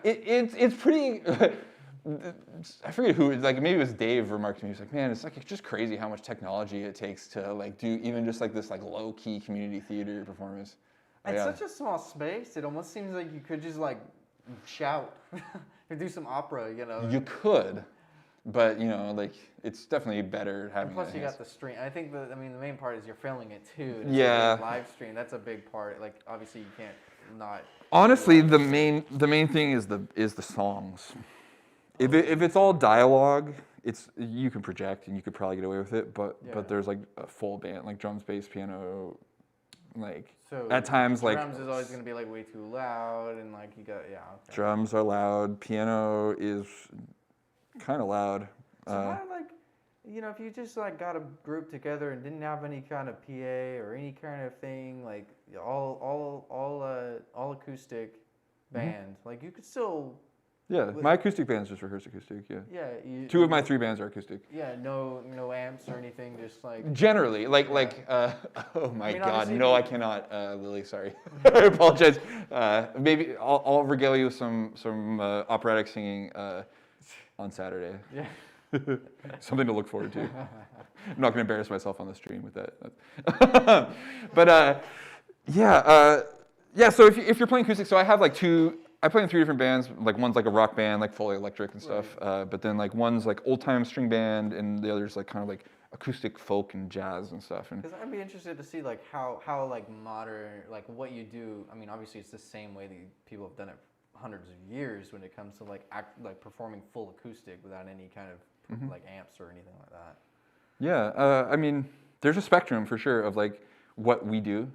B: It's pretty. I forget who. Like maybe it was Dave remarked to me. He was like, "Man, it's just crazy how much technology it takes to like do even just like this like low key community theater performance."
A: It's such a small space. It almost seems like you could just like shout or do some opera. You know.
B: You could. But like it's definitely better having.
A: And plus, you got the stream. I think the main part is you're filming it too.
B: Yeah.
A: Live stream. That's a big part. Like obviously you can't not.
B: Honestly, the main thing is the songs. If it's all dialogue, you can project and you could probably get away with it. But there's like a full band, like drums, bass, piano, like so at times like
A: drums is always gonna be like way too loud and like you got Okay.
B: Drums are loud. Piano is kind of loud.
A: So if you just like got a group together and didn't have any kind of PA or any kind of thing, like all acoustic band, like you could still.
B: Yeah, my acoustic band's just rehearsed acoustic. Yeah.
A: Yeah.
B: 2 of my 3 bands are acoustic.
A: Yeah, no amps or anything, just like.
B: Generally, oh my God, no, I cannot, Lily. Sorry, I apologize. Maybe I'll regale you with some operatic singing. On Saturday.
A: Yeah.
B: Something to look forward to. I'm not going to embarrass myself on the stream with that. But yeah. So if you're playing acoustic, so I have like I play in 3 different bands. Like one's like a rock band, like fully electric and stuff.
A: Right.
B: But then like one's like old time string band, and the other's like kind of like acoustic folk and jazz and stuff. And
A: Because I'd be interested to see like how like modern, like what you do. I mean, obviously it's the same way that people have done it hundreds of years when it comes to like performing full acoustic without any kind of like amps or anything like that.
B: yeah, I mean, there's a spectrum for sure of like what we do,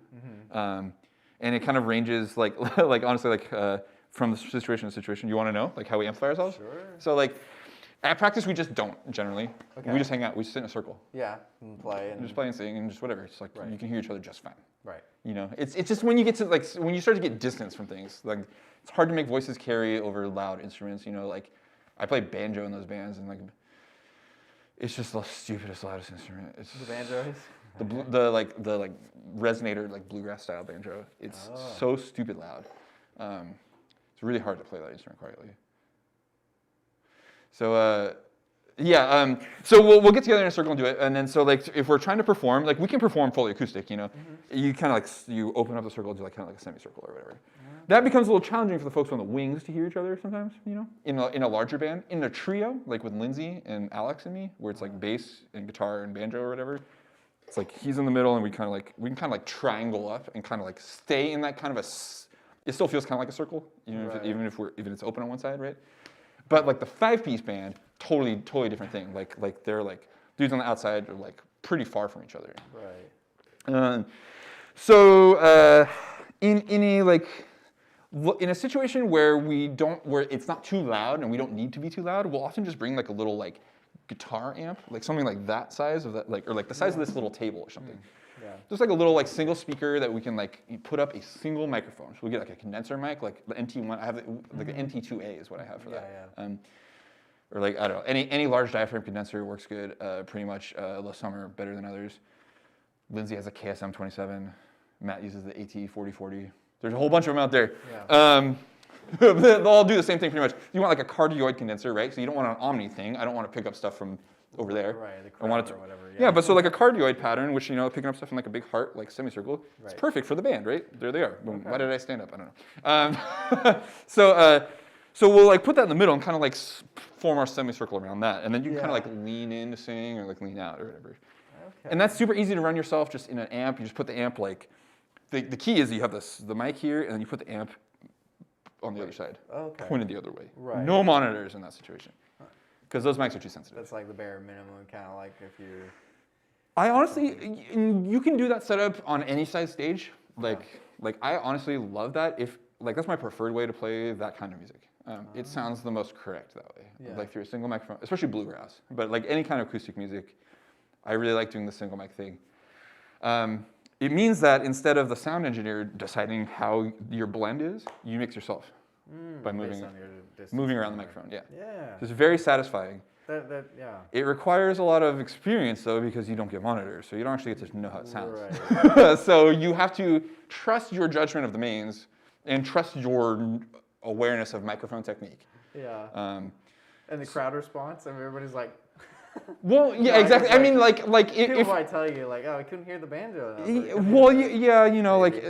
B: and it kind of ranges like like honestly like from the situation to situation. You want to know like how we amplify ourselves?
A: Sure.
B: So like at practice we just don't generally.
A: Okay.
B: We just hang out. We sit in a circle.
A: Yeah, and play and
B: Just play and sing and just whatever. It's like you can hear each other just fine.
A: Right.
B: You know, it's just when you get to like when you start to get distance from things, like it's hard to make voices carry over loud instruments. You know, like I play banjo in those bands, and like it's just the stupidest, loudest instrument. It's
A: The banjo is?
B: the like resonator, like bluegrass style banjo. It's so stupid loud. It's really hard to play that instrument quietly. So so we'll get together in a circle and do it, and then so like if we're trying to perform, like we can perform fully acoustic, you know. You kind of like you open up the circle and do like kind of like a semicircle or whatever. That becomes a little challenging for the folks on the wings to hear each other sometimes, you know. In a larger band, in a trio like with Lindsay and Alex and me, where it's like bass and guitar and banjo or whatever. It's like he's in the middle, and we can kind of like triangle up and kind of like stay in that kind of it still feels kind of like a circle, even if it's open on one side, right? But like the 5-piece band, totally different thing. Like they're like dudes on the outside are like pretty far from each other.
A: Right.
B: So in a situation where it's not too loud and we don't need to be too loud, we'll often just bring like a little like guitar amp, like something like that size of that, like or like the size of this little table or something.
A: Yeah.
B: Just like a little like single speaker that we can like put up a single microphone. So we get like a condenser mic, like the NT1. I have like the NT2A is what I have for that.
A: Yeah.
B: Or like I don't know, any large diaphragm condenser works good. Pretty much. Some are better than others. Lindsay has a KSM 27. Matt uses the AT 4040. There's a whole bunch of them out there.
A: Yeah.
B: They'll all do the same thing pretty much. You want like a cardioid condenser, right? So you don't want an omni thing. I don't want to pick up stuff from over there.
A: Right. The
B: I want it
A: crowd
B: to,
A: or whatever.
B: yeah, but so like a cardioid pattern, which picking up stuff in like a big heart, like semicircle, it's
A: Right.
B: perfect for the band, right? There they are. Boom.
A: Okay.
B: Why did I stand up? I don't know. So we'll like put that in the middle and kind of like form our semicircle around that, and then you can kind of like lean in to sing or like lean out or whatever.
A: Okay.
B: And that's super easy to run yourself just in an amp. You just put the amp like, the key is you have the mic here, and then you put the amp on the other side, pointed the other way.
A: Right.
B: No monitors in that situation, because those mics are too sensitive.
A: That's like the bare minimum, kind of like if you.
B: I honestly, you can do that setup on any size stage. Like I honestly love that. That's my preferred way to play that kind of music. It sounds the most correct that way.
A: Yeah.
B: Like through a single microphone, especially bluegrass. But like any kind of acoustic music, I really like doing the single mic thing. It means that instead of the sound engineer deciding how your blend is, you mix yourself by moving around the microphone. Yeah.
A: Yeah.
B: It's very satisfying.
A: Yeah.
B: It requires a lot of experience though, because you don't get monitors, so you don't actually get to know how it sounds.
A: Right.
B: So you have to trust your judgment of the mains and trust your awareness of microphone technique.
A: Yeah. And the crowd response, and everybody's like.
B: Well, yeah, exactly. I mean, like
A: People
B: if
A: might tell you, like, oh, I couldn't hear the banjo.
B: well, yeah, you know, like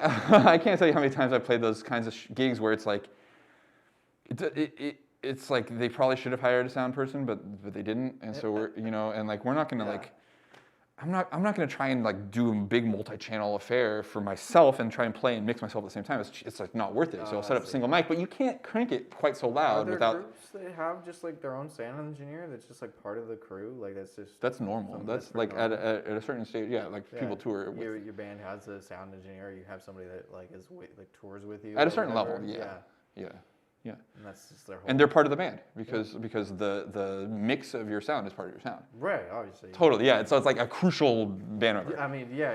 B: I can't tell you how many times I played those kinds of gigs where it's like, it's like they probably should have hired a sound person, but they didn't, and so we're and like we're not gonna like. I'm not going to try and like do a big multi-channel affair for myself and try and play and mix myself at the same time. It's like not worth it. So I'll set up a single mic, but you can't crank it quite so loud
A: Are there
B: without.
A: groups that have just like their own sound engineer that's just like part of the crew? Like
B: That's normal. That's like
A: normal.
B: at a certain stage, yeah. Like people tour.
A: Your band has a sound engineer. You have somebody that like tours with you.
B: At a certain level, yeah.
A: And that's just their whole.
B: And they're part of the band because the mix of your sound is part of your sound.
A: Right, obviously.
B: Totally, yeah. So it's like a crucial band member.
A: I mean, yeah.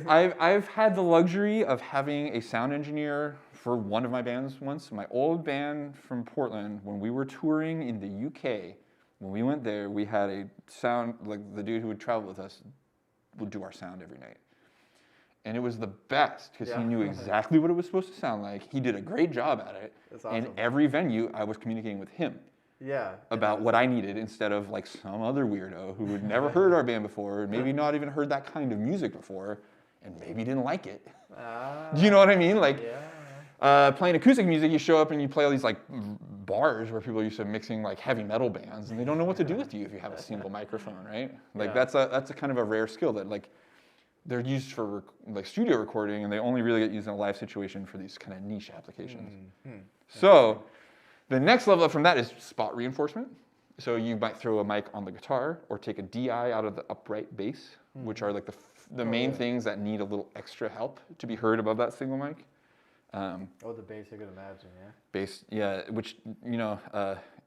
B: I've had the luxury of having a sound engineer for one of my bands once. My old band from Portland, when we were touring in the UK, when we went there, we had a sound, like the dude who would travel with us would do our sound every night. And it was the best because he knew exactly what it was supposed to sound like. He did a great job at it.
A: That's awesome.
B: And every venue, I was communicating with him.
A: Yeah.
B: about what I needed instead of like some other weirdo who had never heard our band before, maybe not even heard that kind of music before, and maybe didn't like it. Do you know what I mean? Like, playing acoustic music, you show up and you play all these like bars where people are used to mixing like heavy metal bands, and they don't know what to do with you if you have a single microphone, right? Like that's a kind of a rare skill that like they're used for like studio recording, and they only really get used in a live situation for these kind of niche applications. So the next level up from that is spot reinforcement. So you might throw a mic on the guitar or take a DI out of the upright bass, which are like the main things that need a little extra help to be heard above that single mic.
A: The bass, I could imagine, yeah.
B: Bass, yeah, which,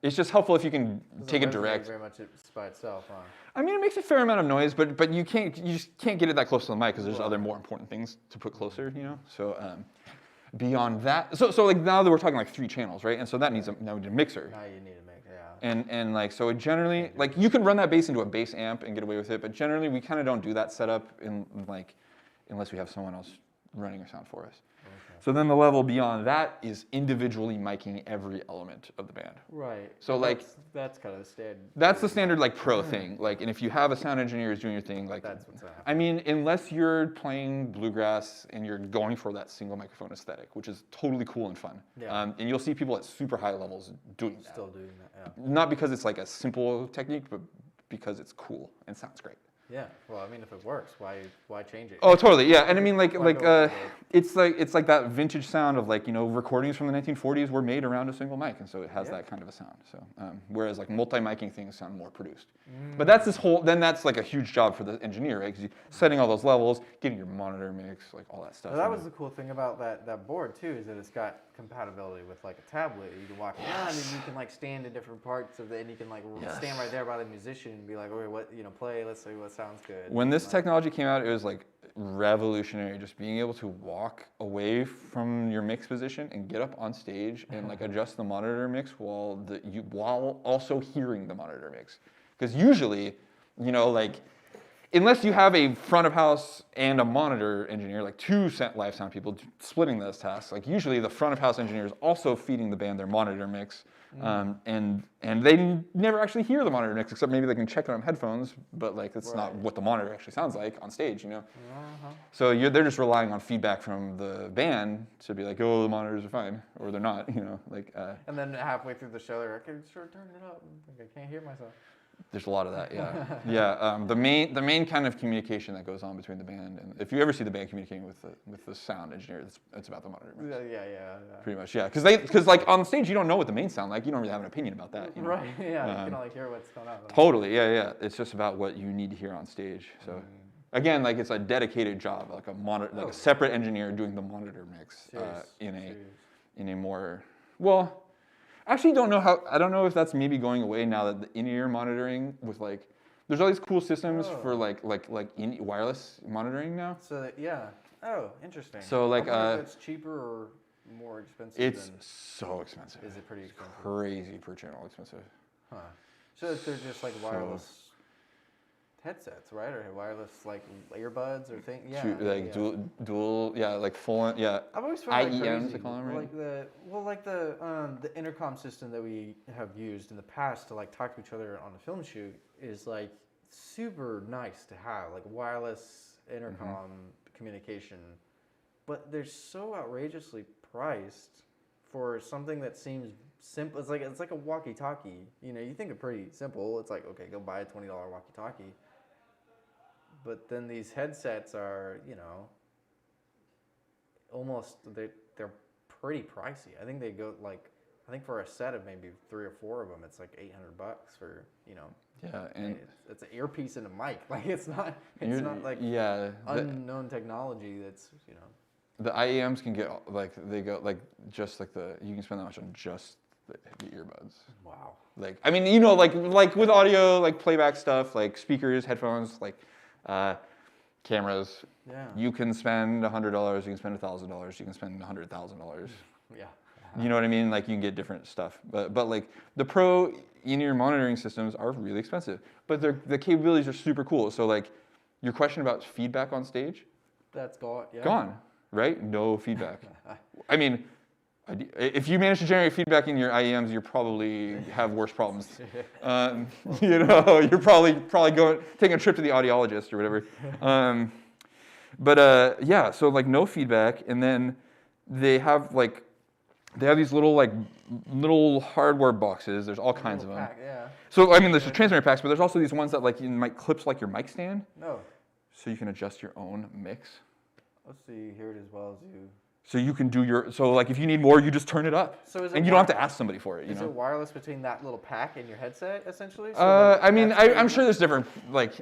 B: it's just helpful if you can take it direct.
A: Very much by itself, huh?
B: I mean, it makes a fair amount of noise, but you just can't get it that close to the mic because there's other more important things to put closer, So beyond that, so like now that we're talking like 3 channels, right? And so that needs a mixer.
A: Now you need a mix, yeah.
B: And like so, it generally like you can run that bass into a bass amp and get away with it, but generally we kind of don't do that setup in like unless we have someone else running our sound for us. So then the level beyond that is individually miking every element of the band.
A: Right.
B: So like
A: that's kind of the standard.
B: That's the standard like pro thing. Like, and if you have a sound engineer who's doing your thing, like
A: that's what's happening.
B: I mean, unless you're playing bluegrass and you're going for that single microphone aesthetic, which is totally cool and fun.
A: Yeah.
B: And you'll see people at super high levels doing that.
A: Still doing that. Yeah.
B: Not because it's like a simple technique, but because it's cool and sounds great.
A: Yeah, well, I mean, if it works, why change it?
B: Oh, totally, yeah. And I mean, it's like that vintage sound of like recordings from the 1940s were made around a single mic, and so it has that kind of a sound. So whereas like multi-miking things sound more produced. But that's that's like a huge job for the engineer, right? Because setting all those levels, getting your monitor mix, like all that stuff.
A: Well, that was the cool thing about that board too, is that it's got compatibility with like a tablet. You can walk around and you can like stand in different parts of it, and you can like stand right there by the musician and be like, okay, what play? Let's see what sounds good.
B: When this technology came out, it was like revolutionary. Just being able to walk away from your mix position and get up on stage and like adjust the monitor mix while also hearing the monitor mix. Because usually, like unless you have a front of house and a monitor engineer, like 2 live sound people splitting those tasks, like usually the front of house engineer is also feeding the band their monitor mix. And they never actually hear the monitor mix, except maybe they can check it on headphones, but like it's not what the monitor actually sounds like on stage, So they're just relying on feedback from the band to be like, oh, the monitors are fine, or they're not,
A: And then halfway through the show, they're like, okay, sure, turn it up. Like, I can't hear myself.
B: There's a lot of that, yeah. Yeah, the main kind of communication that goes on between the band, and if you ever see the band communicating with the sound engineer, it's about the monitor mix.
A: Yeah.
B: Pretty much, yeah. Because like on stage, you don't know what the mains sound like. You don't really have an opinion about that.
A: Right, yeah. You can only hear what's going on.
B: Totally, yeah. It's just about what you need to hear on stage. So again, like it's a dedicated job, like a separate engineer doing the monitor mix in a more actually I don't know if that's maybe going away now that the in-ear monitoring with like, there's all these cool systems for like wireless monitoring now.
A: So oh, interesting.
B: So like,
A: I wonder if it's cheaper or more expensive.
B: It's so expensive.
A: Is it pretty expensive?
B: Crazy per channel expensive.
A: Huh. So they're just like wireless headsets, right? Or wireless like earbuds or things? Yeah.
B: Dual, like full,
A: I've always found
B: IEMs, they call them, right?
A: Like the intercom system that we have used in the past to like talk to each other on a film shoot is like super nice to have, like wireless intercom communication, but they're so outrageously priced for something that seems simple. It's like a walkie-talkie. You think it's pretty simple. It's like, okay, go buy a $20 walkie-talkie. But then these headsets are, almost they're pretty pricey. I think they go for a set of maybe 3 or 4 of them, it's like $800 for
B: Yeah, and
A: it's an earpiece and a mic. Like it's not like unknown technology that's
B: The IEMs can get they go just like you can spend that much on just the earbuds.
A: Wow.
B: Like I mean like with audio, like playback stuff, like speakers, headphones, like cameras.
A: Yeah.
B: You can spend $100. You can spend $1,000. You can spend $100,000.
A: Yeah.
B: You know what I mean? Like you can get different stuff, but like the pro in-ear monitoring systems are really expensive, but the capabilities are super cool. So like your question about feedback on stage,
A: that's gone. Yeah.
B: Gone, right? No feedback. I mean, If you manage to generate feedback in your IEMs, you probably have worse problems. You know, you're probably going taking a trip to the audiologist or whatever. Yeah, so like no feedback, and then they have these little hardware boxes. There's all kinds of them.
A: Pack, yeah.
B: So I mean, there's the transmitter packs, but there's also these ones that like you might clips like your mic stand.
A: No.
B: So you can adjust your own mix.
A: Let's see, hear it as well as you.
B: So you can do so like if you need more, you just turn it up.
A: So is it
B: and you don't have to ask somebody for it.
A: Is it wireless between that little pack and your headset, essentially? So
B: I mean, I'm sure there's different,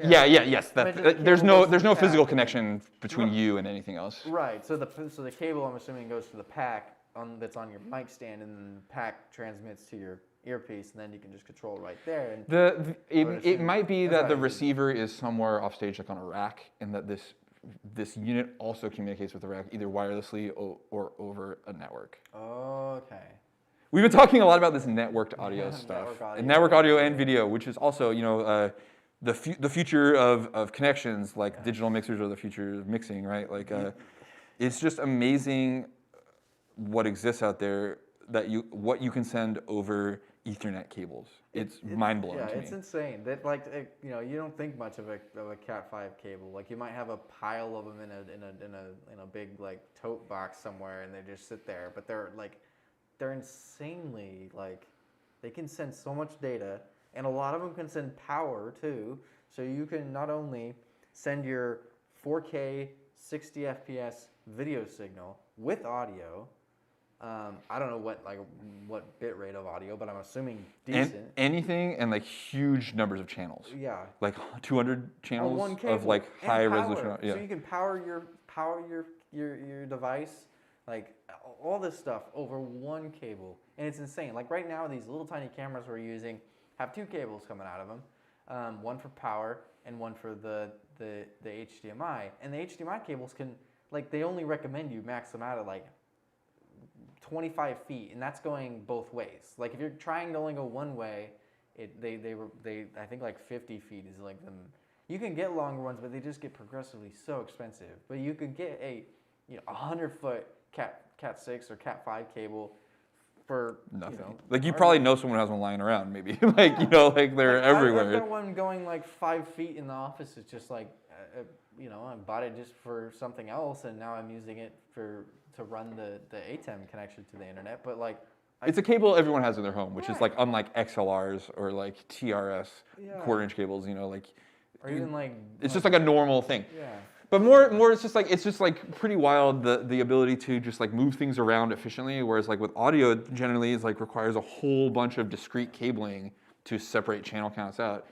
B: yes. There's no physical connection between you and anything else.
A: Right. So the cable, I'm assuming, goes to the pack that's on your mic stand, and then the pack transmits to your earpiece, and then you can just control right there. And
B: it might be that the receiver is somewhere off stage, like on a rack, and that this unit also communicates with the rack either wirelessly or over a network.
A: Okay.
B: We've been talking a lot about this networked audio stuff, network audio and video, which is also the future of connections, like digital mixers are the future of mixing, right? Like it's just amazing what exists out there what you can send over Ethernet cables. It's mind blowing to me.
A: It's insane. That you don't think much of a Cat5 cable. Like you might have a pile of them in a big like tote box somewhere, and they just sit there. But they're insanely they can send so much data, and a lot of them can send power too. So you can not only send your 4K 60 FPS video signal with audio. I don't know what bit rate of audio, but I'm assuming decent.
B: Anything and huge numbers of channels.
A: Yeah.
B: Like 200 channels
A: one cable,
B: of high resolution. Yeah.
A: So you can power your device, all this stuff over one cable, and it's insane. Like right now, these little tiny cameras we're using have two cables coming out of them, one for power and one for the HDMI. And the HDMI cables can they only recommend you max them out at 25 feet, and that's going both ways. Like if you're trying to only go one way, I think 50 feet is them. You can get longer ones, but they just get progressively so expensive. But you could get a 100-foot Cat 6 or Cat 5 cable for
B: nothing. You probably know someone who has one lying around, maybe. They're everywhere.
A: I've got one going 5 feet in the office. It's just I bought it just for something else, and now I'm using it to run the ATEM connection to the internet. But
B: it's a cable everyone has in their home, which is unlike XLRs or TRS quarter-inch cables.
A: Or even
B: it's just a normal thing.
A: Yeah.
B: But more, it's just pretty wild the ability to just move things around efficiently. Whereas with audio, generally is requires a whole bunch of discrete cabling to separate channel counts out.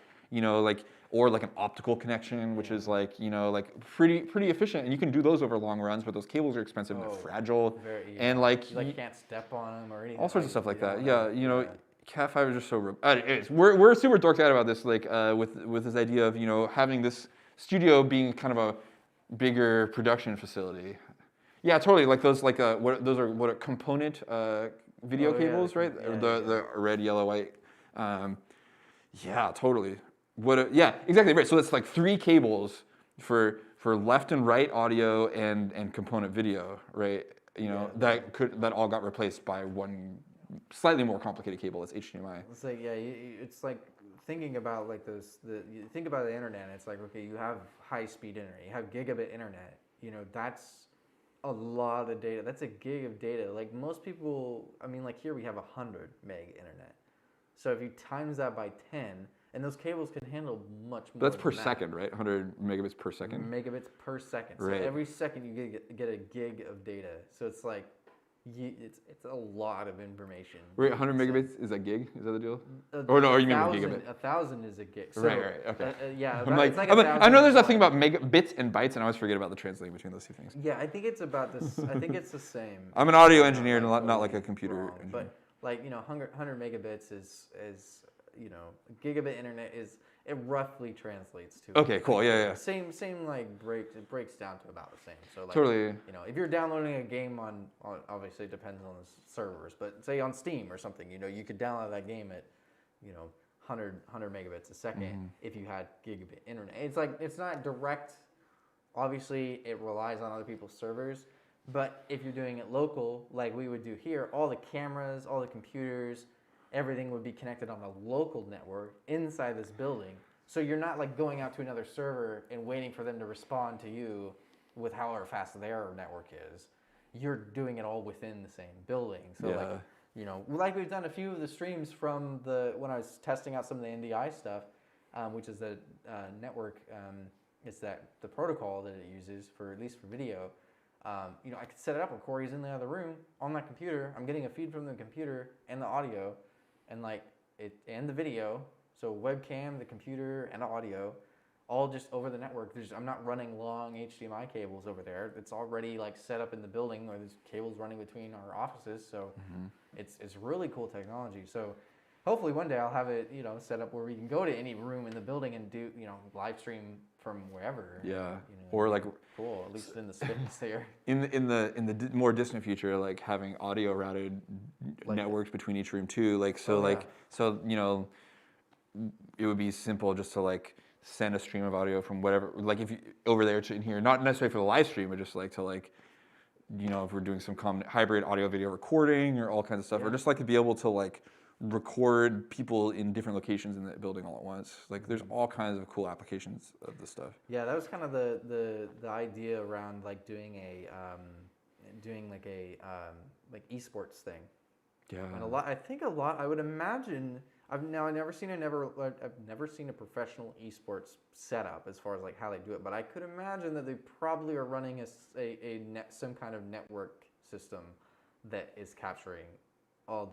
B: Or an optical connection, which is pretty efficient, and you can do those over long runs. But those cables are expensive and they're fragile, and
A: you can't step on them or anything.
B: All sorts of stuff like that. Yeah, Cat 5 is just so. Anyways, we're super dorked out about this, with this idea of having this studio being kind of a bigger production facility. Yeah, totally. Those those are component video cables, right? The red, yellow, white. Yeah, totally. Exactly right. So it's 3 cables for left and right audio and component video, right? That all got replaced by one slightly more complicated cable. It's HDMI.
A: It's thinking about you think about the internet. It's okay, you have high speed internet, you have gigabit internet. That's a lot of data. That's a gig of data. Most people, here we have 100 meg internet. So if you times that by 10. And those cables can handle much more.
B: That's per second, right? 100 megabits per second.
A: Megabits per second.
B: Right.
A: So every second you get a gig of data. So it's it's a lot of information.
B: Wait, 100 megabits is a gig? Is that the deal? Or no? Or you mean a gigabit?
A: 1,000 is a gig. So,
B: right. Okay.
A: Yeah.
B: I know there's a thing about bits and bytes, and I always forget about the translating between those two things.
A: Yeah, I think it's about this. I think it's the same.
B: I'm an audio engineer, not like a computer engineer.
A: But 100 megabits is gigabit internet it roughly translates to.
B: Okay, cool. Yeah.
A: Same it breaks down to about the same. So
B: totally.
A: If you're downloading a game on obviously it depends on the servers, but say on Steam or something, you could download that game at 100 megabits a second if you had gigabit internet. It's not direct. Obviously, it relies on other people's servers, But if you're doing it local, like we would do here, all the cameras, all the computers, everything would be connected on a local network inside this building. So you're not like going out to another server and waiting for them to respond to you with however fast their network is. You're doing it all within the same building. So like, you know, like we've done a few of the streams from when I was testing out some of the NDI stuff, which is the network, it's the protocol that it uses for, at least for video. You know, I could set it up where Corey's in the other room on that computer. I'm getting a feed from the computer and the audio, and like and the video. So webcam, the computer, and the audio, all just over the network. I'm not running long HDMI cables over there. It's already like set up in the building, or there's cables running between our offices. So it's really cool technology. So hopefully one day I'll have it, you know, set up where we can go to any room in the building and do, you know, live stream from wherever.
B: Yeah.
A: You know,
B: Or like
A: cool, at least in the space there.
B: in the more distant future, like having audio routed
A: Like
B: networks between each room too. Like so, so you know, it would be simple just to like send a stream of audio from whatever, like if you over there to in here, not necessarily for the live stream, but just like to like, you know, if we're doing some common hybrid audio video recording or all kinds of stuff, or just like to be able to like record people in different locations in the building all at once. Like there's all kinds of cool applications of this stuff.
A: Yeah, that was kind of the idea around like doing like esports thing.
B: Yeah.
A: And I would imagine I've never seen a professional esports setup as far as like how they do it, but I could imagine that they probably are running some kind of network system that is capturing all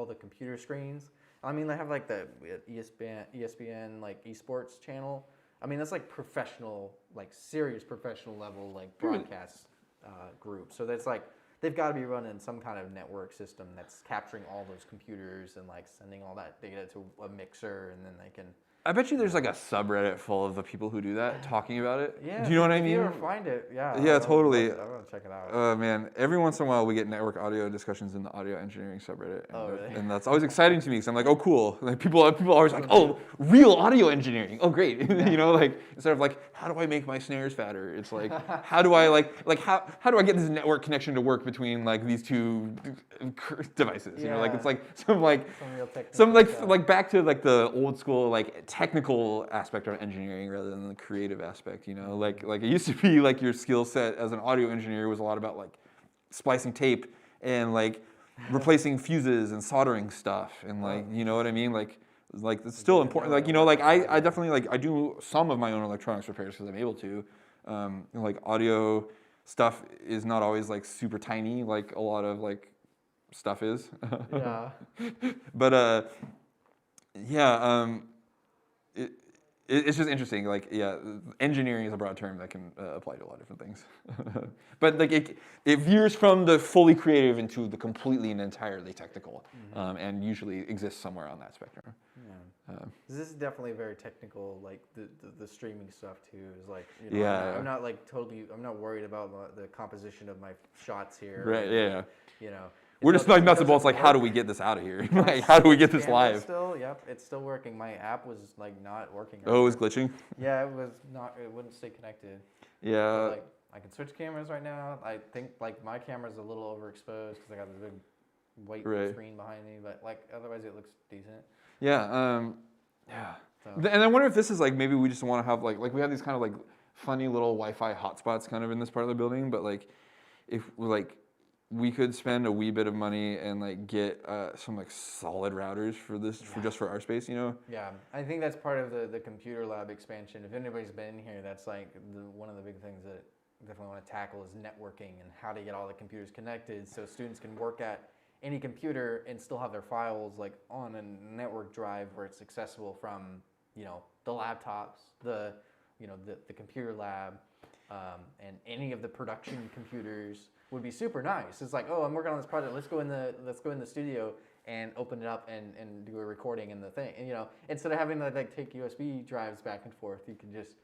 A: the computer screens. I mean, they have like the ESPN like esports channel. I mean, that's like professional, like serious professional level like broadcast group. So that's like they've got to be running some kind of network system that's capturing all those computers and like sending all that data to a mixer, and then they can.
B: I bet you there's like a subreddit full of the people who do that talking about it.
A: Yeah.
B: Do you know what I
A: If
B: mean?
A: you ever find it, yeah.
B: Yeah, totally.
A: I want to check it out.
B: Oh man, every once in a while we get network audio discussions in the audio engineering subreddit, and,
A: Really?
B: and that's always exciting to me because I'm like, oh cool. Like people are always like, oh, real audio engineering. Oh great. You know, like instead of like, how do I make my snares fatter? It's like, how do I how do I get this network connection to work between like these two devices? You know, like it's like some
A: real technical
B: like back to like the old school like technical aspect of engineering rather than the creative aspect, you know, like it used to be like your skill set as an audio engineer was a lot about like splicing tape and like replacing fuses and soldering stuff and like, you know what I mean, like it's still important, like, you know, like I definitely like I do some of my own electronics repairs because I'm able to, like audio stuff is not always like super tiny like a lot of like stuff is.
A: Yeah.
B: But yeah, it's just interesting. Like, yeah, engineering is a broad term that can apply to a lot of different things. But like, it veers from the fully creative into the completely and entirely technical, and usually exists somewhere on that spectrum.
A: Yeah. This is definitely very technical. Like the streaming stuff too is like, you know,
B: Yeah.
A: I'm not like totally. I'm not worried about the composition of my shots here.
B: Right. Yeah.
A: You know.
B: We're just like nuts and bolts. Like, how do we get this out of here? Like, how do we get this live?
A: It's still working. My app was like not working.
B: Oh, it was glitching.
A: Yeah, it was not. It wouldn't stay connected.
B: Yeah.
A: But, like, I can switch cameras right now. I think like my camera's a little overexposed because I got this big white screen behind me. But like otherwise, it looks decent.
B: Yeah. Yeah.
A: So.
B: And I wonder if this is like maybe we just want to have like we have these kind of like funny little Wi-Fi hotspots kind of in this part of the building, but like if like we could spend a wee bit of money and like get some like solid routers for this for our space, you know?
A: Yeah, I think that's part of the computer lab expansion. If anybody's been here, that's like one of the big things that I definitely want to tackle is networking and how to get all the computers connected so students can work at any computer and still have their files like on a network drive where it's accessible from, you know, the laptops, the computer lab, and any of the production computers would be super nice. It's like, oh, I'm working on this project. Let's go in the studio and open it up and do a recording in the thing. And, you know, instead of having to like take USB drives back and forth, you can just,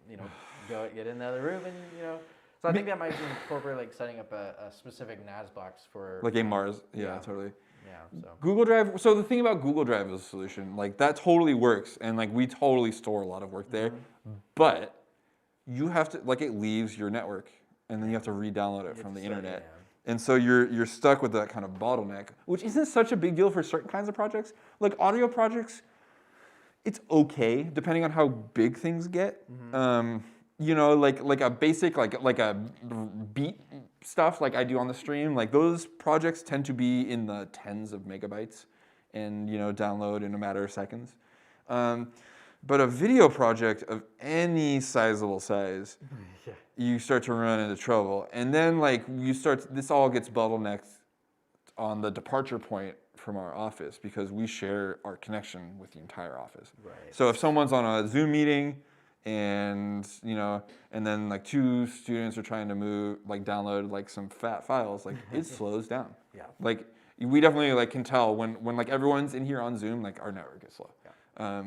A: you know, go get in the other room and, you know. So I think that might incorporate like setting up a specific NAS box for
B: like a MARZ. Yeah, totally.
A: Yeah. So
B: Google Drive. So the thing about Google Drive as a solution, like that totally works, and like we totally store a lot of work there, but you have to like it leaves your network. and then you have to re-download it from the internet.
A: Yeah.
B: And so you're stuck with that kind of bottleneck, which isn't such a big deal for certain kinds of projects. Like audio projects, it's okay depending on how big things get. You know, like a basic like a beat stuff like I do on the stream. Like those projects tend to be in the tens of megabytes, and you know download in a matter of seconds. But a video project of any sizable size, you start to run into trouble. And then like this all gets bottlenecked on the departure point from our office because we share our connection with the entire office.
A: Right.
B: So if someone's on a Zoom meeting and you know, and then like 2 students are trying to download like some fat files, like it slows down.
A: Yeah.
B: Like we definitely like can tell when like everyone's in here on Zoom, like our network gets slow.
A: Yeah.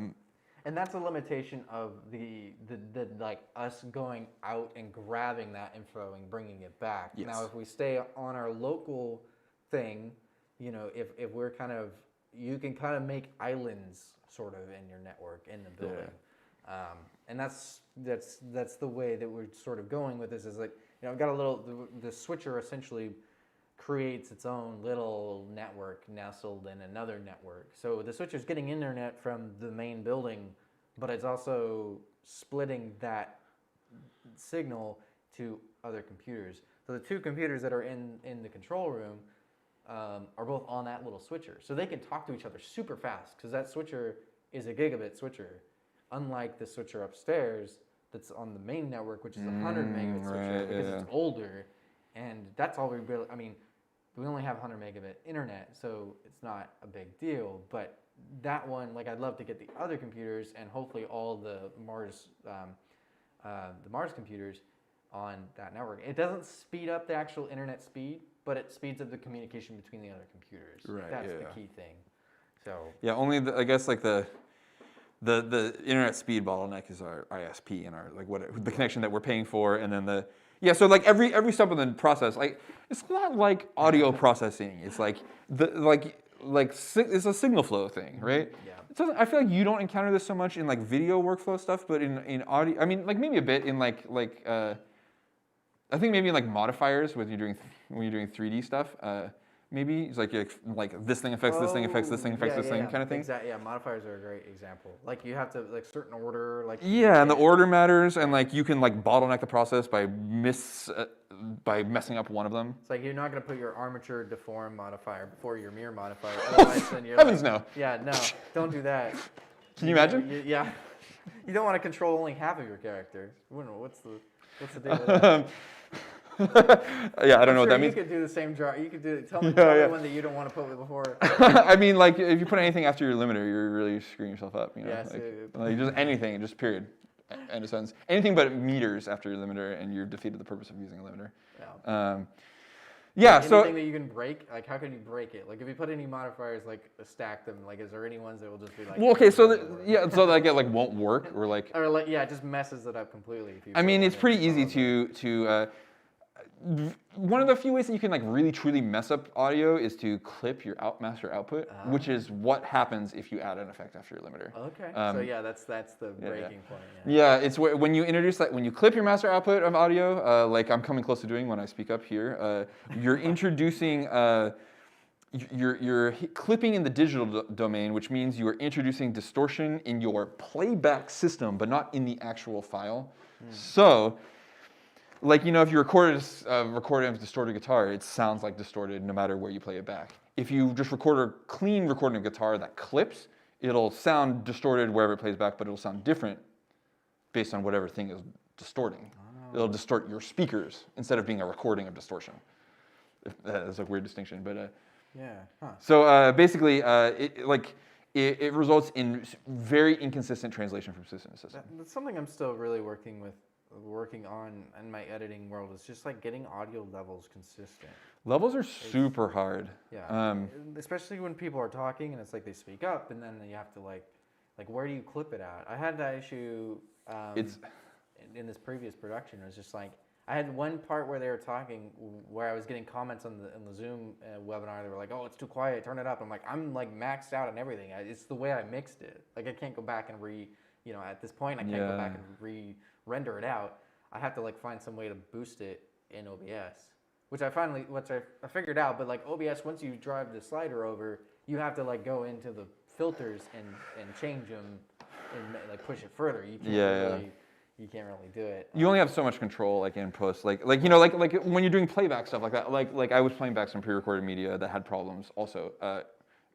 A: And that's a limitation of the like us going out and grabbing that info and bringing it back.
B: Yes.
A: Now, if we stay on our local thing, you know, if we're kind of, you can kind of make islands sort of in your network in the building. Yeah. And that's the way that we're sort of going with this is like, you know, I've got a little, the switcher essentially creates its own little network nestled in another network. So the switcher's getting internet from the main building, but it's also splitting that signal to other computers. So the 2 computers that are in the control room are both on that little switcher. So they can talk to each other super fast because that switcher is a gigabit switcher, unlike the switcher upstairs that's on the main network, which is a 100 megabit switcher because it's older. And that's all we really, I mean, we only have 100 megabit internet, so it's not a big deal. But that one, like I'd love to get the other computers and hopefully all the MARZ computers on that network. It doesn't speed up the actual internet speed, but it speeds up the communication between the other computers.
B: Right,
A: That's the key thing. So
B: yeah, only I guess like the internet speed bottleneck is our ISP and our the connection that we're paying for, and then so like every step in the process, like it's not like audio processing. It's like it's a signal flow thing, right? Yeah. I feel like you don't encounter this so much in like video workflow stuff, but in audio, I mean, like maybe a bit in I think maybe in like modifiers when you're doing 3D stuff. Maybe it's like this thing affects this thing affects this thing affects this thing kind of thing.
A: Exactly. Yeah, modifiers are a great example. Like you have to like certain order, like
B: and the order matters, and like you can like bottleneck the process by messing up one of them.
A: It's like you're not going to put your armature deform modifier before your mirror modifier. Otherwise, then you're
B: heavens no.
A: Yeah, no, don't do that.
B: Can you imagine?
A: Yeah, you don't want to control only half of your character. What's the deal with that?
B: Yeah, I don't know what that means.
A: You could do the same jar. You could tell me the one that you don't want to put before.
B: I mean, like if you put anything after your limiter, you're really screwing yourself up. You know,
A: yeah,
B: like just anything, just period. End of sentence. Anything but meters after your limiter, and you're defeated the purpose of using a limiter.
A: Yeah.
B: Like
A: anything that you can break, like how can you break it? Like if you put any modifiers, like stack them, like is there any ones that will just be like?
B: Well, okay, so that like won't work or like.
A: It just messes it up completely. If you
B: I mean, it's pretty easy to. One of the few ways that you can like really truly mess up audio is to clip your master output, which is what happens if you add an effect after your limiter.
A: Okay. So yeah, that's the breaking point.
B: Yeah, it's when you introduce that, when you clip your master output of audio, like I'm coming close to doing when I speak up here, you're introducing, you're clipping in the digital domain, which means you are introducing distortion in your playback system, but not in the actual file. So. Like, you know, if you recorded a recording of distorted guitar, it sounds like distorted no matter where you play it back. If you just record a clean recording of guitar that clips, it'll sound distorted wherever it plays back, but it'll sound different based on whatever thing is distorting. Oh. It'll distort your speakers instead of being a recording of distortion. That's a weird distinction, but
A: yeah. Huh.
B: So basically, it results in very inconsistent translation from system to system.
A: That's something I'm still really working on in my editing world is just like getting audio levels consistent.
B: Levels are super hard.
A: Yeah. Especially when people are talking and it's like they speak up and then you have to like where do you clip it at? I had that issue in this previous production. It was just like I had one part where they were talking where I was getting comments in the Zoom webinar. They were like, "Oh, it's too quiet. Turn it up." I'm like, I'm like maxed out on everything. It's the way I mixed it. Like I can't go back and at this point I can't go back and render it out. I have to like find some way to boost it in OBS, which I figured out. But like OBS, once you drive the slider over, you have to like go into the filters and change them and like push it further. You can't really do it.
B: You only have so much control, like in post, like when you're doing playback stuff like that. Like I was playing back some pre-recorded media that had problems also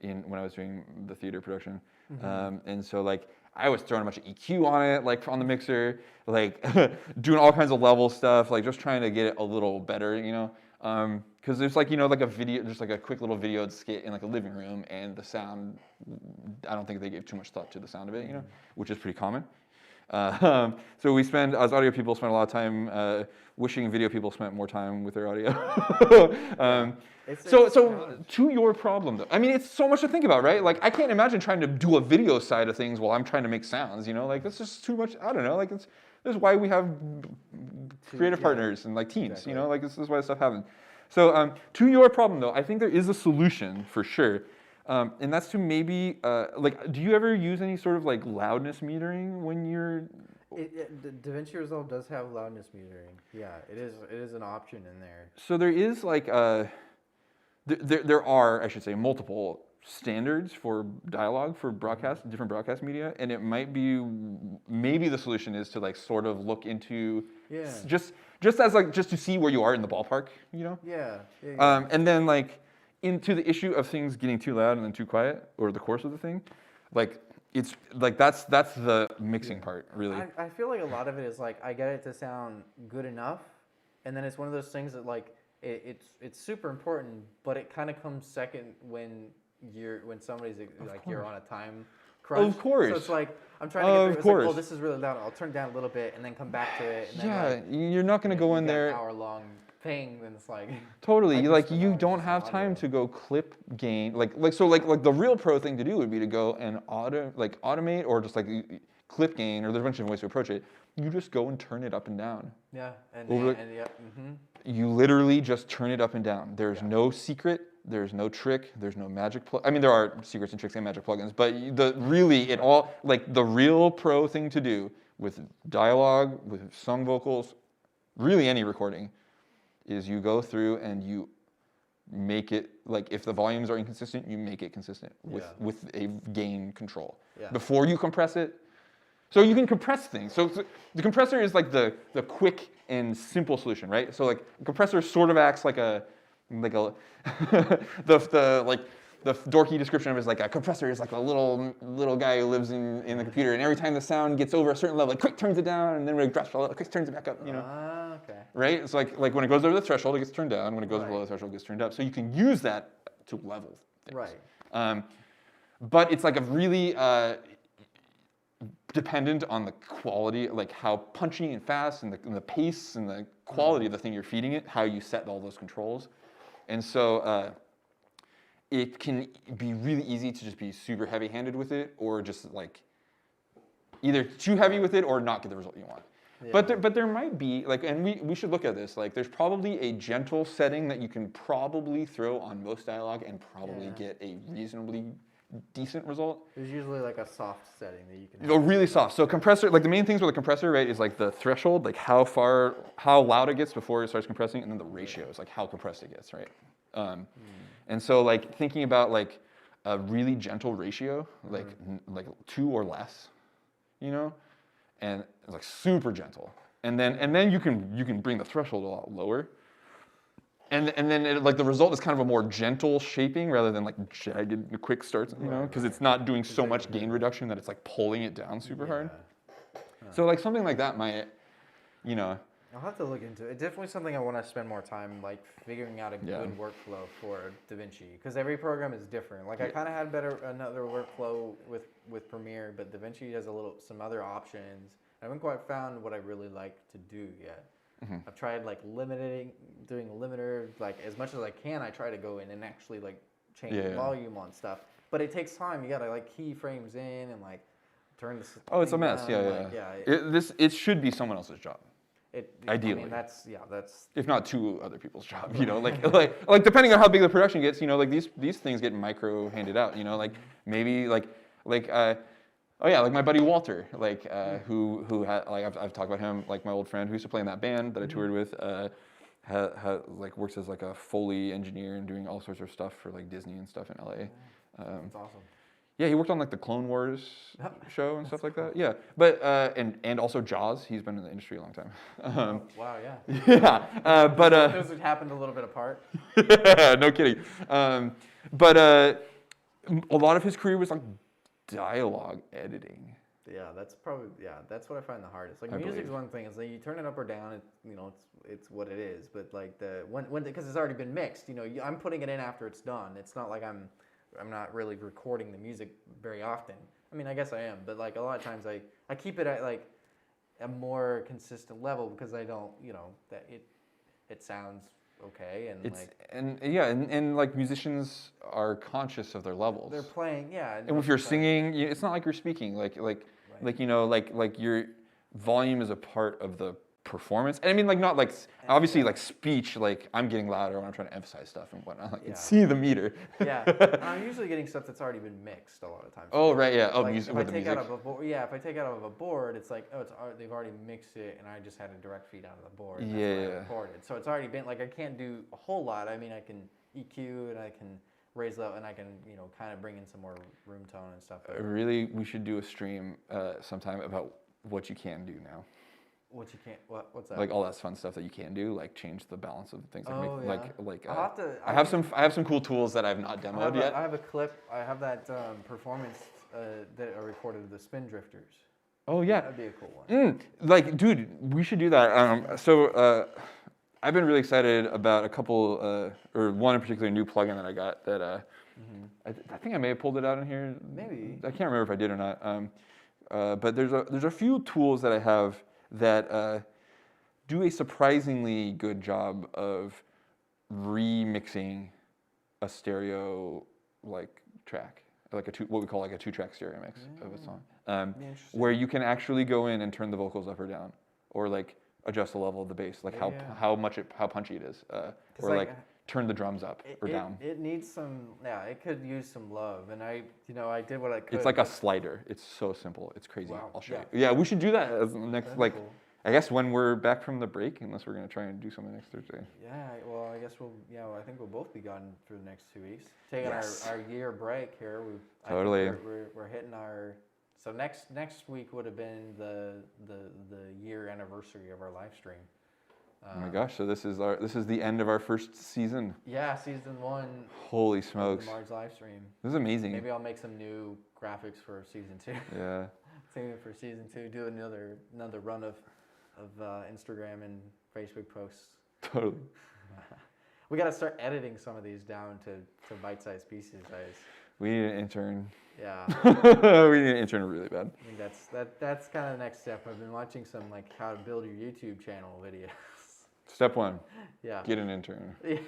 B: when I was doing the theater production, and so like I was throwing a bunch of EQ on it, like on the mixer, like doing all kinds of level stuff, like just trying to get it a little better, because there's like like a video, just like a quick little video skit in like a living room, and the sound, I don't think they gave too much thought to the sound of it, which is pretty common. So we spend, as audio people, spend a lot of time wishing video people spent more time with their audio. So to your problem though, I mean, it's so much to think about, right? Like I can't imagine trying to do a video side of things while I'm trying to make sounds, like that's just too much. I don't know, like this is why we have creative partners and like teams,
A: exactly.
B: Like this is why stuff happens. So to your problem though, I think there is a solution for sure. And that's to maybe, do you ever use any sort of like loudness metering when you're?
A: DaVinci Resolve does have loudness metering. Yeah, it is an option in there.
B: So there is like, there are, I should say, multiple standards for dialogue for broadcast, different broadcast media, and it might be, maybe the solution is to like sort of look into, just as like, just to see where you are in the ballpark,
A: Yeah.
B: And then like, into the issue of things getting too loud and then too quiet, or the course of the thing, like it's like that's the mixing part, really.
A: I feel like a lot of it is like I get it to sound good enough, and then it's one of those things that like it's super important, but it kind of comes second when somebody's like you're on a time crunch.
B: Of course.
A: So it's like I'm trying to get through. It's like, oh, this is really loud. I'll turn it down a little bit and then come back to it. And then
B: you're not gonna go in there.
A: An hour-long thing, and it's like
B: totally. You don't have time to go clip gain. Like the real pro thing to do would be to go and automate or just like clip gain, or there's a bunch of ways to approach it. You just go and turn it up and down.
A: Yeah,
B: You literally just turn it up and down. There's no secret. There's no trick. There's no magic plug. I mean, there are secrets and tricks and magic plugins, but the real pro thing to do with dialogue, with sung vocals, really any recording, is you go through and you make it, like if the volumes are inconsistent, you make it consistent with a gain control. Before you compress it. So you can compress things. So the compressor is like the quick and simple solution, right? So like a compressor sort of acts like the dorky description of it is like a compressor is like a little guy who lives in the computer, and every time the sound gets over a certain level, it quick turns it down, and then when it drops below, it quick turns it back up.
A: Okay.
B: Right? It's like when it goes over the threshold, it gets turned down. When it goes below the threshold, it gets turned up. So you can use that to level things.
A: Right.
B: But it's like a really dependent on the quality, like how punchy and fast, and the pace and the quality of the thing you're feeding it, how you set all those controls. And so it can be really easy to just be super heavy-handed with it, or just like either too heavy with it or not get the result you want. Yeah. But there might be, like, and we should look at this, like there's probably a gentle setting that you can probably throw on most dialogue and probably get a reasonably decent result.
A: There's usually like a soft setting that you can
B: Oh, really soft. So compressor, like the main things with a compressor, right, is like the threshold, like how loud it gets before it starts compressing, and then the ratios, like how compressed it gets, right? And so like thinking about like a really gentle ratio, like 2 or less, and like super gentle, and then you can bring the threshold a lot lower, and then like the result is kind of a more gentle shaping rather than like jagged quick starts, because it's not doing so much gain reduction that it's like pulling it down super hard. So like something like that might,
A: I'll have to look into it. It's definitely something I want to spend more time like figuring out a good workflow for DaVinci, because every program is different. Like I kind of had another workflow with Premiere, but DaVinci has some other options. I haven't quite found what I really like to do yet. I've tried like doing a limiter, like as much as I can. I try to go in and actually like change the volume on stuff, but it takes time. You gotta like keyframes in and like turn this.
B: Oh, it's a mess.
A: Down.
B: It should be someone else's job. Ideally,
A: I mean, that's
B: if not 2 other people's job, like depending on how big the production gets, like these things get micro handed out, like maybe like my buddy Walter, who had, like I've talked about him, like my old friend who used to play in that band that I toured with, like works as like a Foley engineer and doing all sorts of stuff for like Disney and stuff in LA.
A: That's awesome.
B: Yeah, he worked on like the Clone Wars show and stuff like that. Yeah, but and also Jaws. He's been in the industry a long time.
A: Wow, yeah.
B: Yeah, but
A: those happened a little bit apart.
B: no kidding. But a lot of his career was like dialogue editing.
A: Yeah, that's what I find the hardest. Like
B: I
A: music's
B: believe.
A: one thing. It's like you turn it up or down. It's what it is. But like when because it's already been mixed. I'm putting it in after it's done. It's not like I'm not really recording the music very often. I mean, I guess I am, but like a lot of times I keep it at like a more consistent level because I don't, that it sounds okay and
B: and like musicians are conscious of their levels.
A: they're playing, yeah.
B: And if you're singing, it's not like you're speaking. Like your volume is a part of the performance. And I mean, like not like obviously like speech. Like I'm getting louder when I'm trying to emphasize stuff and whatnot. Like, you can see the meter.
A: Yeah, I'm usually getting stuff that's already been mixed a lot of times.
B: Oh right, yeah. Oh,
A: like,
B: music
A: if
B: with
A: I
B: the
A: take
B: music.
A: out of a board, if I take out of a board, it's like they've already mixed it, and I just had a direct feed out of the board. And that's what I recorded. So it's already been like I can't do a whole lot. I mean, I can EQ and I can raise level and I can kind of bring in some more room tone and stuff.
B: Really, we should do a stream sometime about what you can do now.
A: What you can't? What's that?
B: Like all that fun stuff that you can do, like change the balance of things. Like
A: I'll have to.
B: I have some cool tools that I've not demoed yet.
A: I have a clip. I have that performance that I recorded of the Spin Drifters.
B: Oh yeah,
A: that'd be a cool one.
B: Like, dude, we should do that. I've been really excited about a couple, or one in particular new plugin that I got that I think I may have pulled it out in here.
A: Maybe.
B: I can't remember if I did or not. But there's a few tools that I have that do a surprisingly good job of remixing a stereo like track, like what we call like a 2-track stereo mix of a song, where you can actually go in and turn the vocals up or down, or like adjust the level of the bass, like how punchy it is, or like turn the drums up or down.
A: It needs some, it could use some love, and I did what I could.
B: It's like a slider. It's so simple. It's crazy.
A: Wow.
B: I'll show you. Yeah, we should do that as next,
A: That'd be cool.
B: I guess when we're back from the break, unless we're gonna try and do something next Thursday.
A: Yeah, well, I guess I think we'll both be gone for the next 2 weeks. Taking our year break here.
B: Totally.
A: We're hitting our. So next week would have been the year anniversary of our live stream.
B: Oh my gosh! So this is the end of our first season.
A: Yeah, season 1.
B: Holy smokes!
A: The MARZ live stream.
B: This is amazing.
A: Maybe I'll make some new graphics for season 2.
B: Yeah.
A: Save it for season 2. Do another run of Instagram and Facebook posts.
B: Totally.
A: We got to start editing some of these down to bite-sized pieces, guys.
B: We need an intern.
A: Yeah.
B: We need an intern really bad.
A: I think that's kind of the next step. I've been watching some like how to build your YouTube channel videos.
B: Step 1.
A: Yeah.
B: Get an intern.
A: Yeah.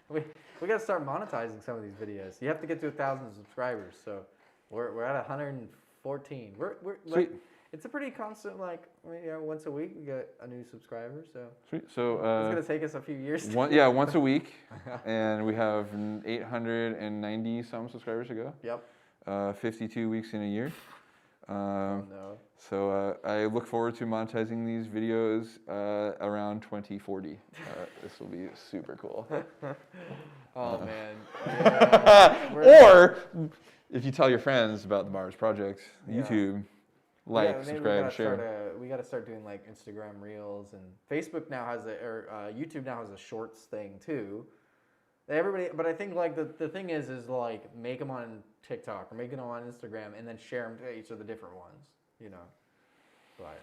A: We got to start monetizing some of these videos. You have to get to 1,000 subscribers. So we're at 114. We're like, it's a pretty constant, like, once a week we get a new subscriber. So
B: sweet. So
A: it's gonna take us a few years.
B: Once a week, and we have 890 some subscribers to go.
A: Yep.
B: 52 weeks in a year.
A: Oh no.
B: So I look forward to monetizing these videos around 2040. This will be super cool.
A: Oh man. Yeah.
B: Or if you tell your friends about the MARZ project, YouTube, subscribe, share.
A: We got to start doing like Instagram Reels, and Facebook now has YouTube now has a Shorts thing too. Everybody, but I think like the thing is like make them on TikTok or make them on Instagram and then share them to each of the different ones, But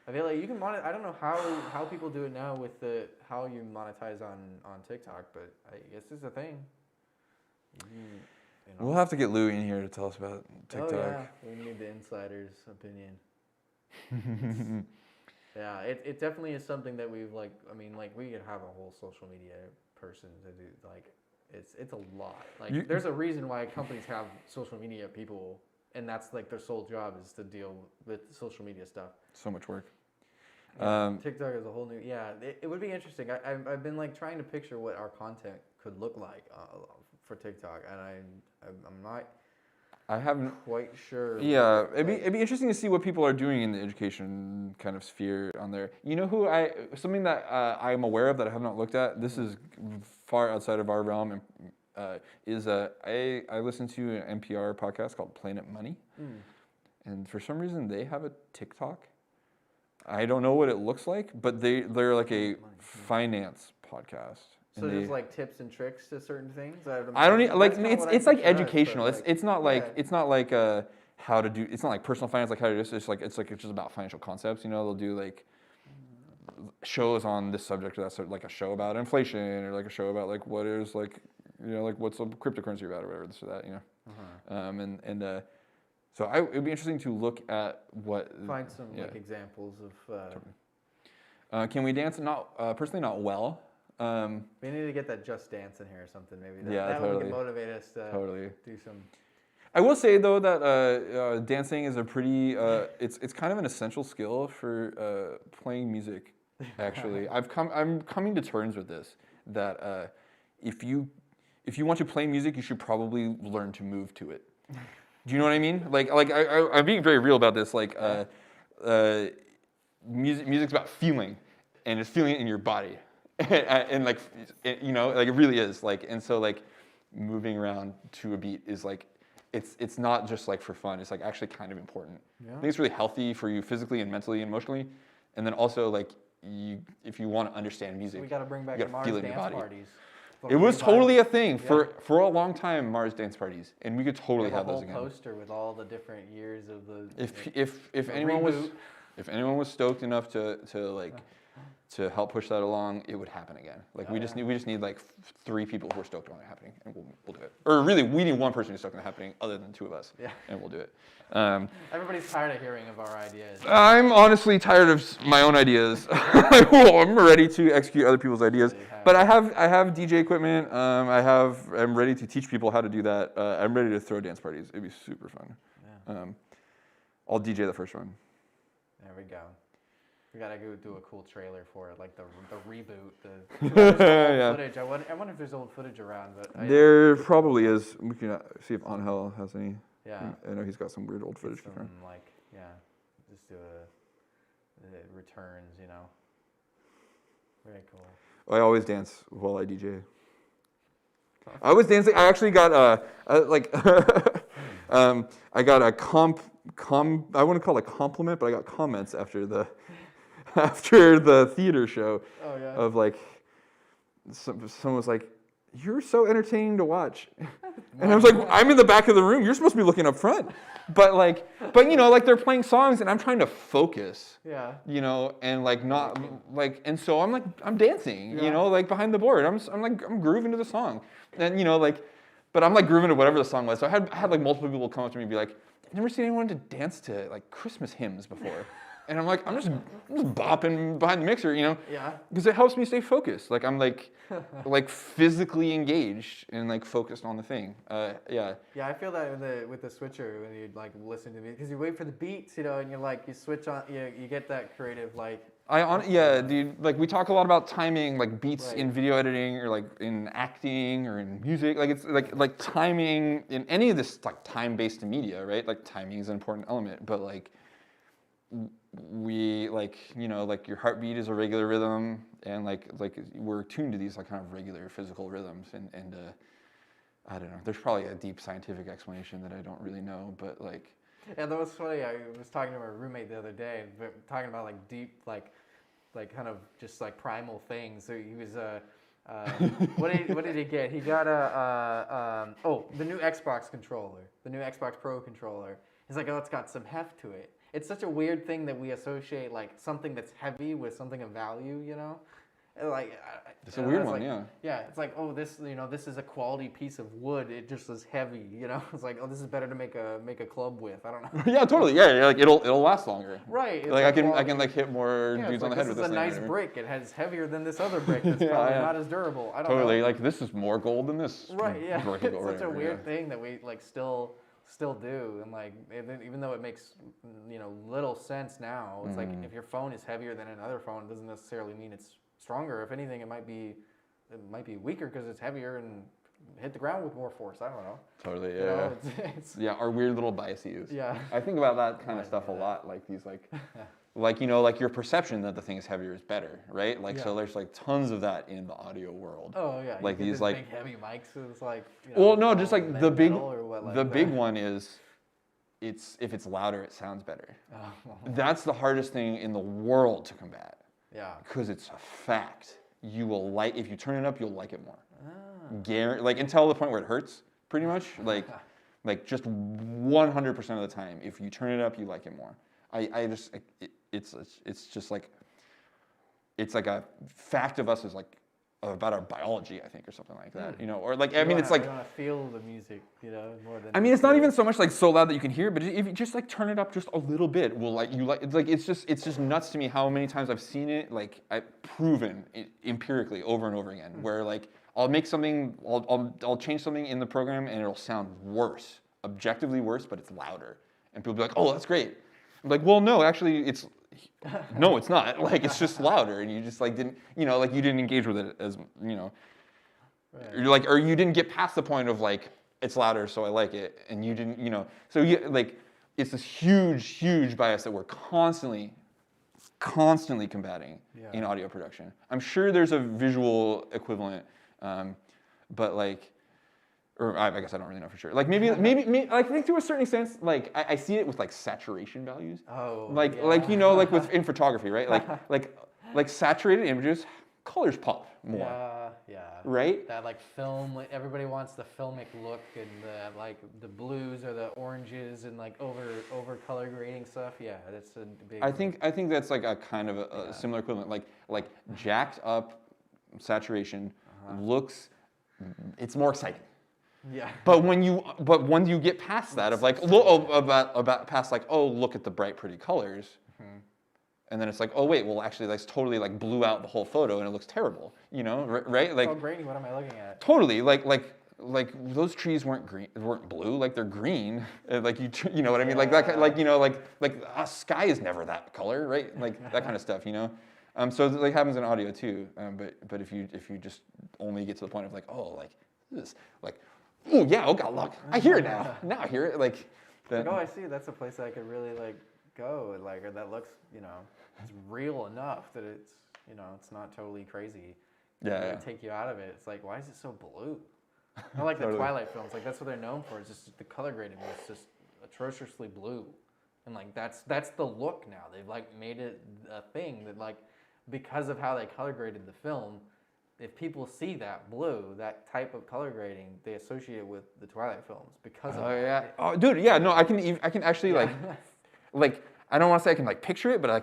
A: I feel like you can I don't know how people do it now with how you monetize on TikTok, but I guess it's a thing.
B: We'll have to get Louie in here to tell us about TikTok.
A: Oh yeah, we need the insider's opinion. Yeah, it definitely is something that we've we could have a whole social media person to do, it's a lot. There's a reason why companies have social media people, and that's like their sole job is to deal with social media stuff.
B: So much work.
A: Yeah, TikTok is a whole new, it would be interesting. I've been like trying to picture what our content could look like for TikTok, and I'm not,
B: I haven't
A: quite sure.
B: Yeah, it'd be interesting to see what people are doing in the education kind of sphere on there. You know who something that I'm aware of that I have not looked at. This is far outside of our realm, and I listen to an NPR podcast called Planet Money, and for some reason they have a TikTok. I don't know what it looks like, but they're like a finance podcast.
A: So there's like tips and tricks to certain things.
B: I don't need, like it's like
A: picture
B: educational.
A: but
B: It's not like how to do. It's not like personal finance, like how to do this. It's just about financial concepts. You know, they'll do like shows on this subject or that sort, like a show about inflation or like a show about like what is like like what's a cryptocurrency about or whatever this or that. You know, so it'd be interesting to look at what
A: find some like examples of.
B: Can we dance? Not personally, not well.
A: We need to get that Just Dance in here or something. Maybe that
B: totally.
A: would motivate us to do some.
B: I will say though that dancing is a pretty it's kind of an essential skill for playing music. Actually, I'm coming to terms with this that if you want to play music, you should probably learn to move to it. Do you know what I mean? Like I'm being very real about this. Like music's about feeling, and it's feeling it in your body. And like like it really is like, and so like moving around to a beat is like it's not just like for fun. It's like actually kind of important. I think it's really healthy for you physically and mentally and emotionally, and then also like if you want to understand music,
A: we got to bring back
B: you
A: MARZ
B: feel it in
A: dance
B: your body.
A: parties.
B: It was totally a thing for a long time. MARZ dance parties, and we could totally have those again.
A: A whole poster with all the different years of the.
B: If anyone was stoked enough to help push that along, it would happen again. Like we just need like 3 people who are stoked on it happening, and we'll do it. Or really, we need 1 person who's stoked on it happening, other than 2 of us, and we'll do it.
A: Everybody's tired of hearing of our ideas.
B: I'm honestly tired of my own ideas. I'm ready to execute other people's ideas, but I have DJ equipment. I'm ready to teach people how to do that. I'm ready to throw dance parties. It'd be super fun. Yeah. I'll DJ the first one.
A: There we go. We gotta go do a cool trailer for it, like the reboot, the old footage. I wonder if there's old footage around, but
B: there probably is. We can see if Angel has any.
A: Yeah,
B: I know he's got some weird old footage.
A: Just do a returns, Very cool.
B: I always dance while I DJ. I was dancing. I actually got I got a I wouldn't call it a compliment, but I got comments after the theater show of like someone was like, "You're so entertaining to watch," and I was like, "I'm in the back of the room. You're supposed to be looking up front." But they're playing songs and I'm trying to focus.
A: Yeah.
B: And like not like, and so I'm dancing. Like behind the board. I'm grooving to the song, and but I'm like grooving to whatever the song was. So I had like multiple people come up to me and be like, "I've never seen anyone to dance to like Christmas hymns before." And I'm like, I'm just bopping behind the mixer,
A: Yeah.
B: because it helps me stay focused. Like I'm like physically engaged and like focused on the thing. Yeah.
A: Yeah, I feel that with the switcher when you like listen to me, because you wait for the beats, and you're like you switch on, you get that creative like.
B: Dude. Like we talk a lot about timing, like beats in video editing or like in acting or in music. Like it's like timing in any of this like time-based media, right? Like timing is an important element, but like. We like your heartbeat is a regular rhythm, and like we're tuned to these like kind of regular physical rhythms, and I don't know. There's probably a deep scientific explanation that I don't really know, but like.
A: Yeah, that was funny. I was talking to my roommate the other day, and talking about like deep like kind of just like primal things. So he was what did he get? He got the new Xbox controller, the new Xbox Pro controller. He's like, it's got some heft to it. It's such a weird thing that we associate like something that's heavy with something of value, Like
B: it's a weird one, yeah.
A: Yeah, it's like, this is a quality piece of wood. It just is heavy, It's like, this is better to make a club with. I don't know.
B: Yeah, totally. Yeah, like it'll last longer.
A: Right.
B: Like I can like hit more dudes on the head with this thing.
A: This is a nice brick. It's heavier than this other brick. That's probably not as durable. I don't know.
B: Totally. Like this is more gold than this.
A: Right. Yeah. It's such a weird thing that we like still do, and like even though it makes little sense now, it's like if your phone is heavier than another phone, it doesn't necessarily mean it's stronger. If anything, it might be weaker because it's heavier, and hit the ground with more force. I don't know.
B: Totally,
A: You
B: yeah.
A: know, it's
B: Yeah, our weird little biases.
A: yeah.
B: I think about that kind of
A: Might
B: stuff a
A: do that.
B: lot, like these like you know, like your perception that the thing is heavier is better, right? Like so
A: Yeah.
B: there's like tons of that in the audio world.
A: Oh yeah.
B: Like
A: you get
B: these
A: this
B: like
A: big heavy mics. So it's like.
B: well no,
A: all
B: just like
A: metal
B: the big
A: or what, like
B: the
A: that.
B: big one is if it's louder it sounds better.
A: Oh,
B: That's the hardest thing in the world to combat
A: yeah.
B: because it's a fact. You will like if you turn it up, you'll like it more.
A: Ah.
B: Like until the point where it hurts, pretty much. Like just 100% of the time, if you turn it up, you like it more. It's just like it's like a fact of us is like about our biology, I think, or something like that. You know, or like I mean, it's like
A: you want to feel the music, more than.
B: I mean, it's not even so much like so loud that you can hear it, but if you just like turn it up just a little bit, will like you like it's just nuts to me how many times I've seen it like I've proven empirically over and over again where like I'll make something I'll change something in the program and it'll sound worse, objectively worse, but it's louder, and people be like, oh, that's great. I'm like, well, no, actually, it's not. Like it's just louder, and you just like didn't like you didn't engage with it as
A: Right.
B: you're like, or you didn't get past the point of like it's louder, so I like it, and you didn't, so you like it's this huge bias that we're constantly combating in audio production. I'm sure there's a visual equivalent, but like, or I guess I don't really know for sure. Like maybe I think to a certain extent, like I see it with like saturation values.
A: Oh.
B: Like
A: yeah.
B: like with in photography, right? Like saturated images, colors pop more.
A: Yeah.
B: Right?
A: That like film, everybody wants the filmic look and the like the blues or the oranges and like over color grading stuff. Yeah, that's a big.
B: I think that's like a kind of a similar equivalent. Like jacked up saturation looks, it's more exciting.
A: Yeah.
B: But when you get past that of like about past like look at the bright pretty colors. And then it's like, oh wait, well actually that's totally like blew out the whole photo and it looks terrible, right? Like,
A: oh, grainy. What am I looking at?
B: Totally, like those trees weren't blue, like they're green. Like you know what I mean? Like that, like sky is never that color, right? Like that kind of stuff, So it like happens in audio too. But if you just only get to the point of like, oh, like this, like, oh yeah, oh god, look, I hear it now. Now I hear it, like.
A: Like, oh, I see. That's a place that I could really like go and like, or that looks, it's real enough that it's, it's not totally crazy.
B: Yeah.
A: Take you out of it. It's like, why is it so blue? I like the Twilight films. Like that's what they're known for. It's just the color grading was just atrociously blue, and like that's the look now. They've like made it a thing that like because of how they color graded the film. If people see that blue, that type of color grading, they associate it with the Twilight films because of that.
B: Yeah. Oh, dude. Yeah. No, I can actually like I don't want to say I can like picture it, but I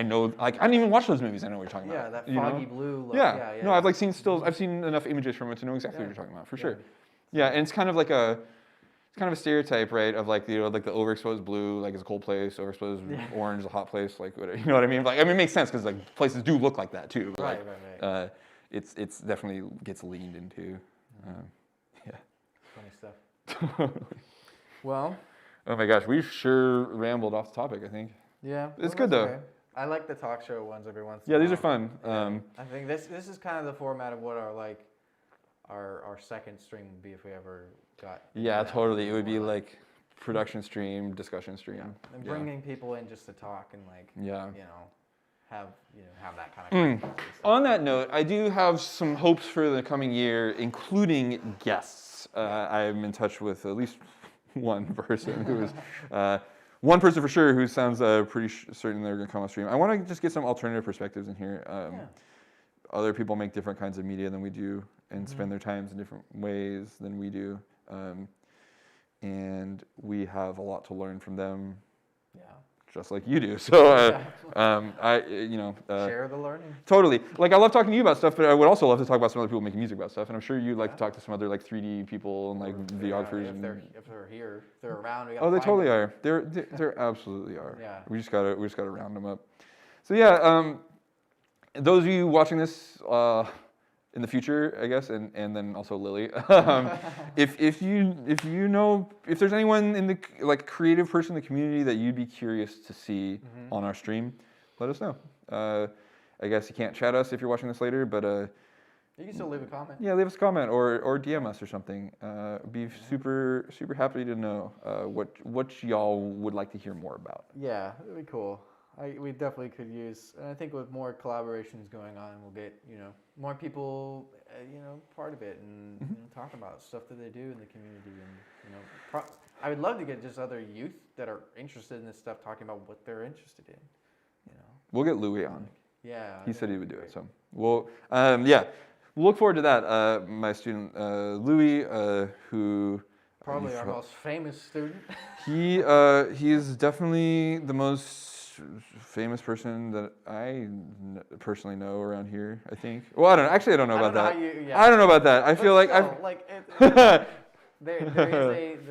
B: know like I didn't even watch those movies. I know what you're talking about.
A: Yeah, that foggy blue look.
B: Yeah. No, I've like seen stills. I've seen enough images from it to know exactly what you're talking about for sure. Yeah, and it's kind of like a stereotype, right? Of like like the overexposed blue, like it's a cold place, overexposed orange, a hot place, like whatever. You know what I mean? Like I mean, it makes sense because like places do look like that too.
A: Right.
B: It's definitely gets leaned into. Yeah.
A: Funny stuff. Well.
B: Oh my gosh, we've sure rambled off the topic, I think.
A: Yeah.
B: It's good though. Okay.
A: I like the talk show ones every once in a
B: while.
A: while.
B: These are fun.
A: I think this is kind of the format of what our second stream would be if we ever got.
B: Yeah, totally. It would be like production stream, discussion stream.
A: Yeah. And bringing people in just to talk and like have that kind of
B: On that note, I do have some hopes for the coming year, including guests. I'm in touch with at least one person who is one person for sure who sounds pretty certain they're going to come on stream. I want to just get some alternative perspectives in here. Other people make different kinds of media than we do and spend their times in different ways than we do. And we have a lot to learn from them. Yeah. Just like you do. So
A: share the learning.
B: Totally. Like I love talking to you about stuff, but I would also love to talk about some other people making music about stuff. And I'm sure you'd like to talk to some other like 3D people and like videographers.
A: If they're here, if they're around.
B: Oh, they totally are. They're absolutely are.
A: Yeah.
B: We just gotta round them up. So yeah, those of you watching this in the future, I guess, and then also Lily, if you know if there's anyone in the like creative person in the community that you'd be curious to see on our stream, let us know. I guess you can't chat us if you're watching this later, but
A: You can still leave a comment.
B: Yeah, leave us a comment or DM us or something. Be super happy to know what y'all would like to hear more about.
A: Yeah, it'd be cool. We definitely could use, and I think with more collaborations going on, we'll get more people part of it and talk about stuff that they do in the community, and I would love to get just other youth that are interested in this stuff talking about what they're interested in.
B: We'll get Louis on.
A: Yeah,
B: he said he would do it. So we'll we'll look forward to that. My student Louis, who
A: probably our most famous student.
B: He's definitely the most famous person that I personally know around here, I think. Well, I don't know. Actually, I don't know about that. I don't know about that. I feel like
A: there is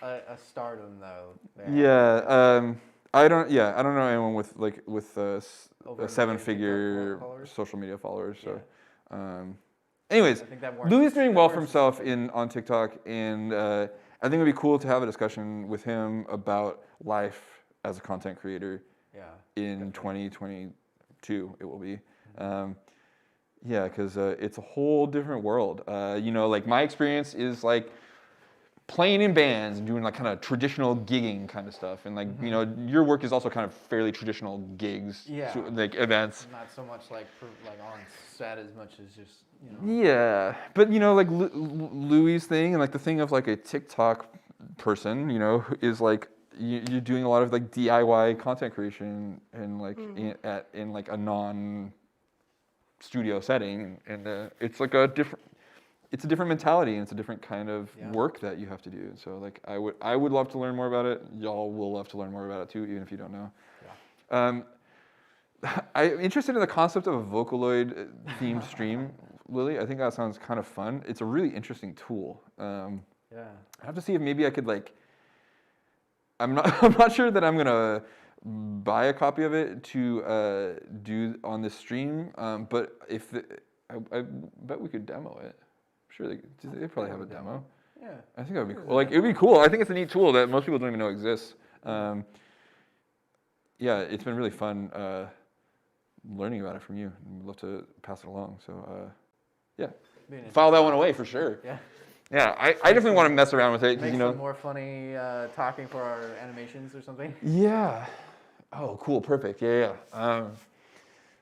A: a stardom though. There.
B: Yeah. I don't know anyone with a
A: Over a
B: 7-figure
A: followers?
B: social media followers. So,
A: Yeah.
B: anyways,
A: I think that warrants
B: Louis is doing well for
A: warrants
B: himself on TikTok, and I think it'd be cool to have a discussion with him about life as a content creator.
A: Yeah.
B: In 2022, it will be. Yeah, because it's a whole different world. Like my experience is like playing in bands and doing like kind of traditional gigging kind of stuff, and like your work is also kind of fairly traditional gigs, like events.
A: Not so much like on set as much as just
B: Yeah, but like Louis' thing and like the thing of like a TikTok person, is like you're doing a lot of like DIY content creation and like in like a non-studio setting, and it's like a different mentality, and it's a different kind of work that you have to do. So like I would love to learn more about it. Y'all will love to learn more about it too, even if you don't know. Yeah. I'm interested in the concept of a Vocaloid themed stream, Lily. I think that sounds kind of fun. It's a really interesting tool. I have to see if maybe I could like. I'm not sure that I'm gonna buy a copy of it to do on this stream. But if I bet we could demo it. Sure, they probably have a demo.
A: Yeah.
B: I think that would be cool. Like, it would be cool. I think it's a neat tool that most people don't even know exists. Yeah, it's been really fun learning about it from you. I'd love to pass it along. So, yeah. File that one away for sure.
A: Yeah.
B: Yeah, I definitely want to mess around with it.
A: Make some more funny talking for our animations or something.
B: Yeah. Oh, cool. Perfect. Yeah.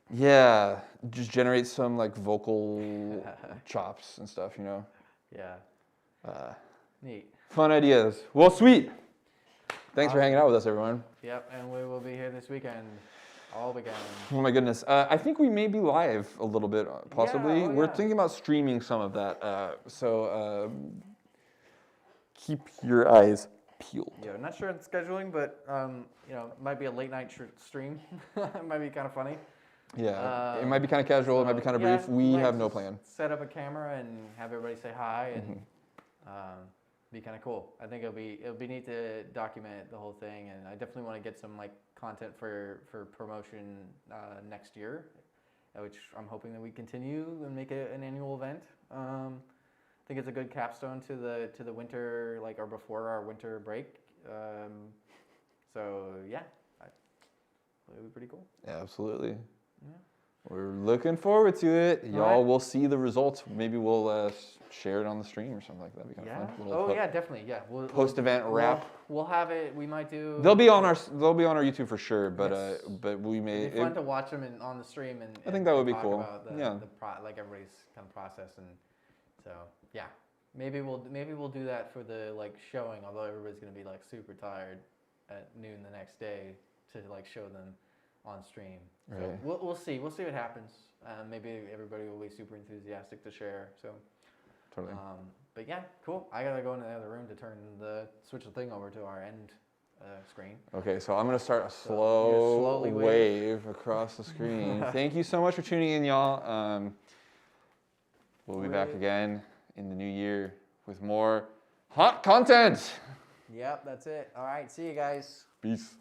B: Yeah, just generate some like vocal chops and stuff,
A: Yeah. Neat.
B: Fun ideas. Well, sweet. Thanks for hanging out with us, everyone.
A: Yep, and we will be here this weekend, all weekend.
B: Oh my goodness. I think we may be live a little bit, possibly.
A: Yeah,
B: We're thinking about streaming some of that, so keep your eyes peeled.
A: Yeah, not sure on scheduling, but it might be a late night stream. It might be kind of funny.
B: Yeah, it might be kind of casual, it might be kind of brief. We have no plan.
A: Set up a camera and have everybody say hi and be kind of cool. I think it'll be neat to document the whole thing, and I definitely want to get some like content for promotion next year, which I'm hoping that we continue and make it an annual event. I think it's a good capstone to the winter, like or before our winter break. So yeah, it'll be pretty cool.
B: Yeah, absolutely.
A: Yeah.
B: We're looking forward to it. Y'all
A: right.
B: will see the results. Maybe we'll share it on the stream or something like that. That'd be kind of fun.
A: Yeah, definitely. Yeah.
B: Post-event wrap.
A: We'll have it. We might do.
B: They'll be on our YouTube for sure. But
A: Yes.
B: But we may.
A: It'd be fun to watch them on the stream and.
B: I think that would be
A: talk
B: cool.
A: About like everybody's kind of process, and so yeah, maybe we'll do that for the like showing. Although everybody's gonna be like super tired at noon the next day to like show them on stream. So
B: right.
A: We'll see what happens. Maybe everybody will be super enthusiastic to share. So
B: Totally.
A: But yeah, cool. I gotta go into the other room to switch the thing over to our end screen.
B: Okay, so I'm gonna start a slow wave across the screen. Thank you so much for tuning in, y'all. We'll be back again in the new year with more hot content.
A: Yep, that's it. All right, see you guys.
B: Peace.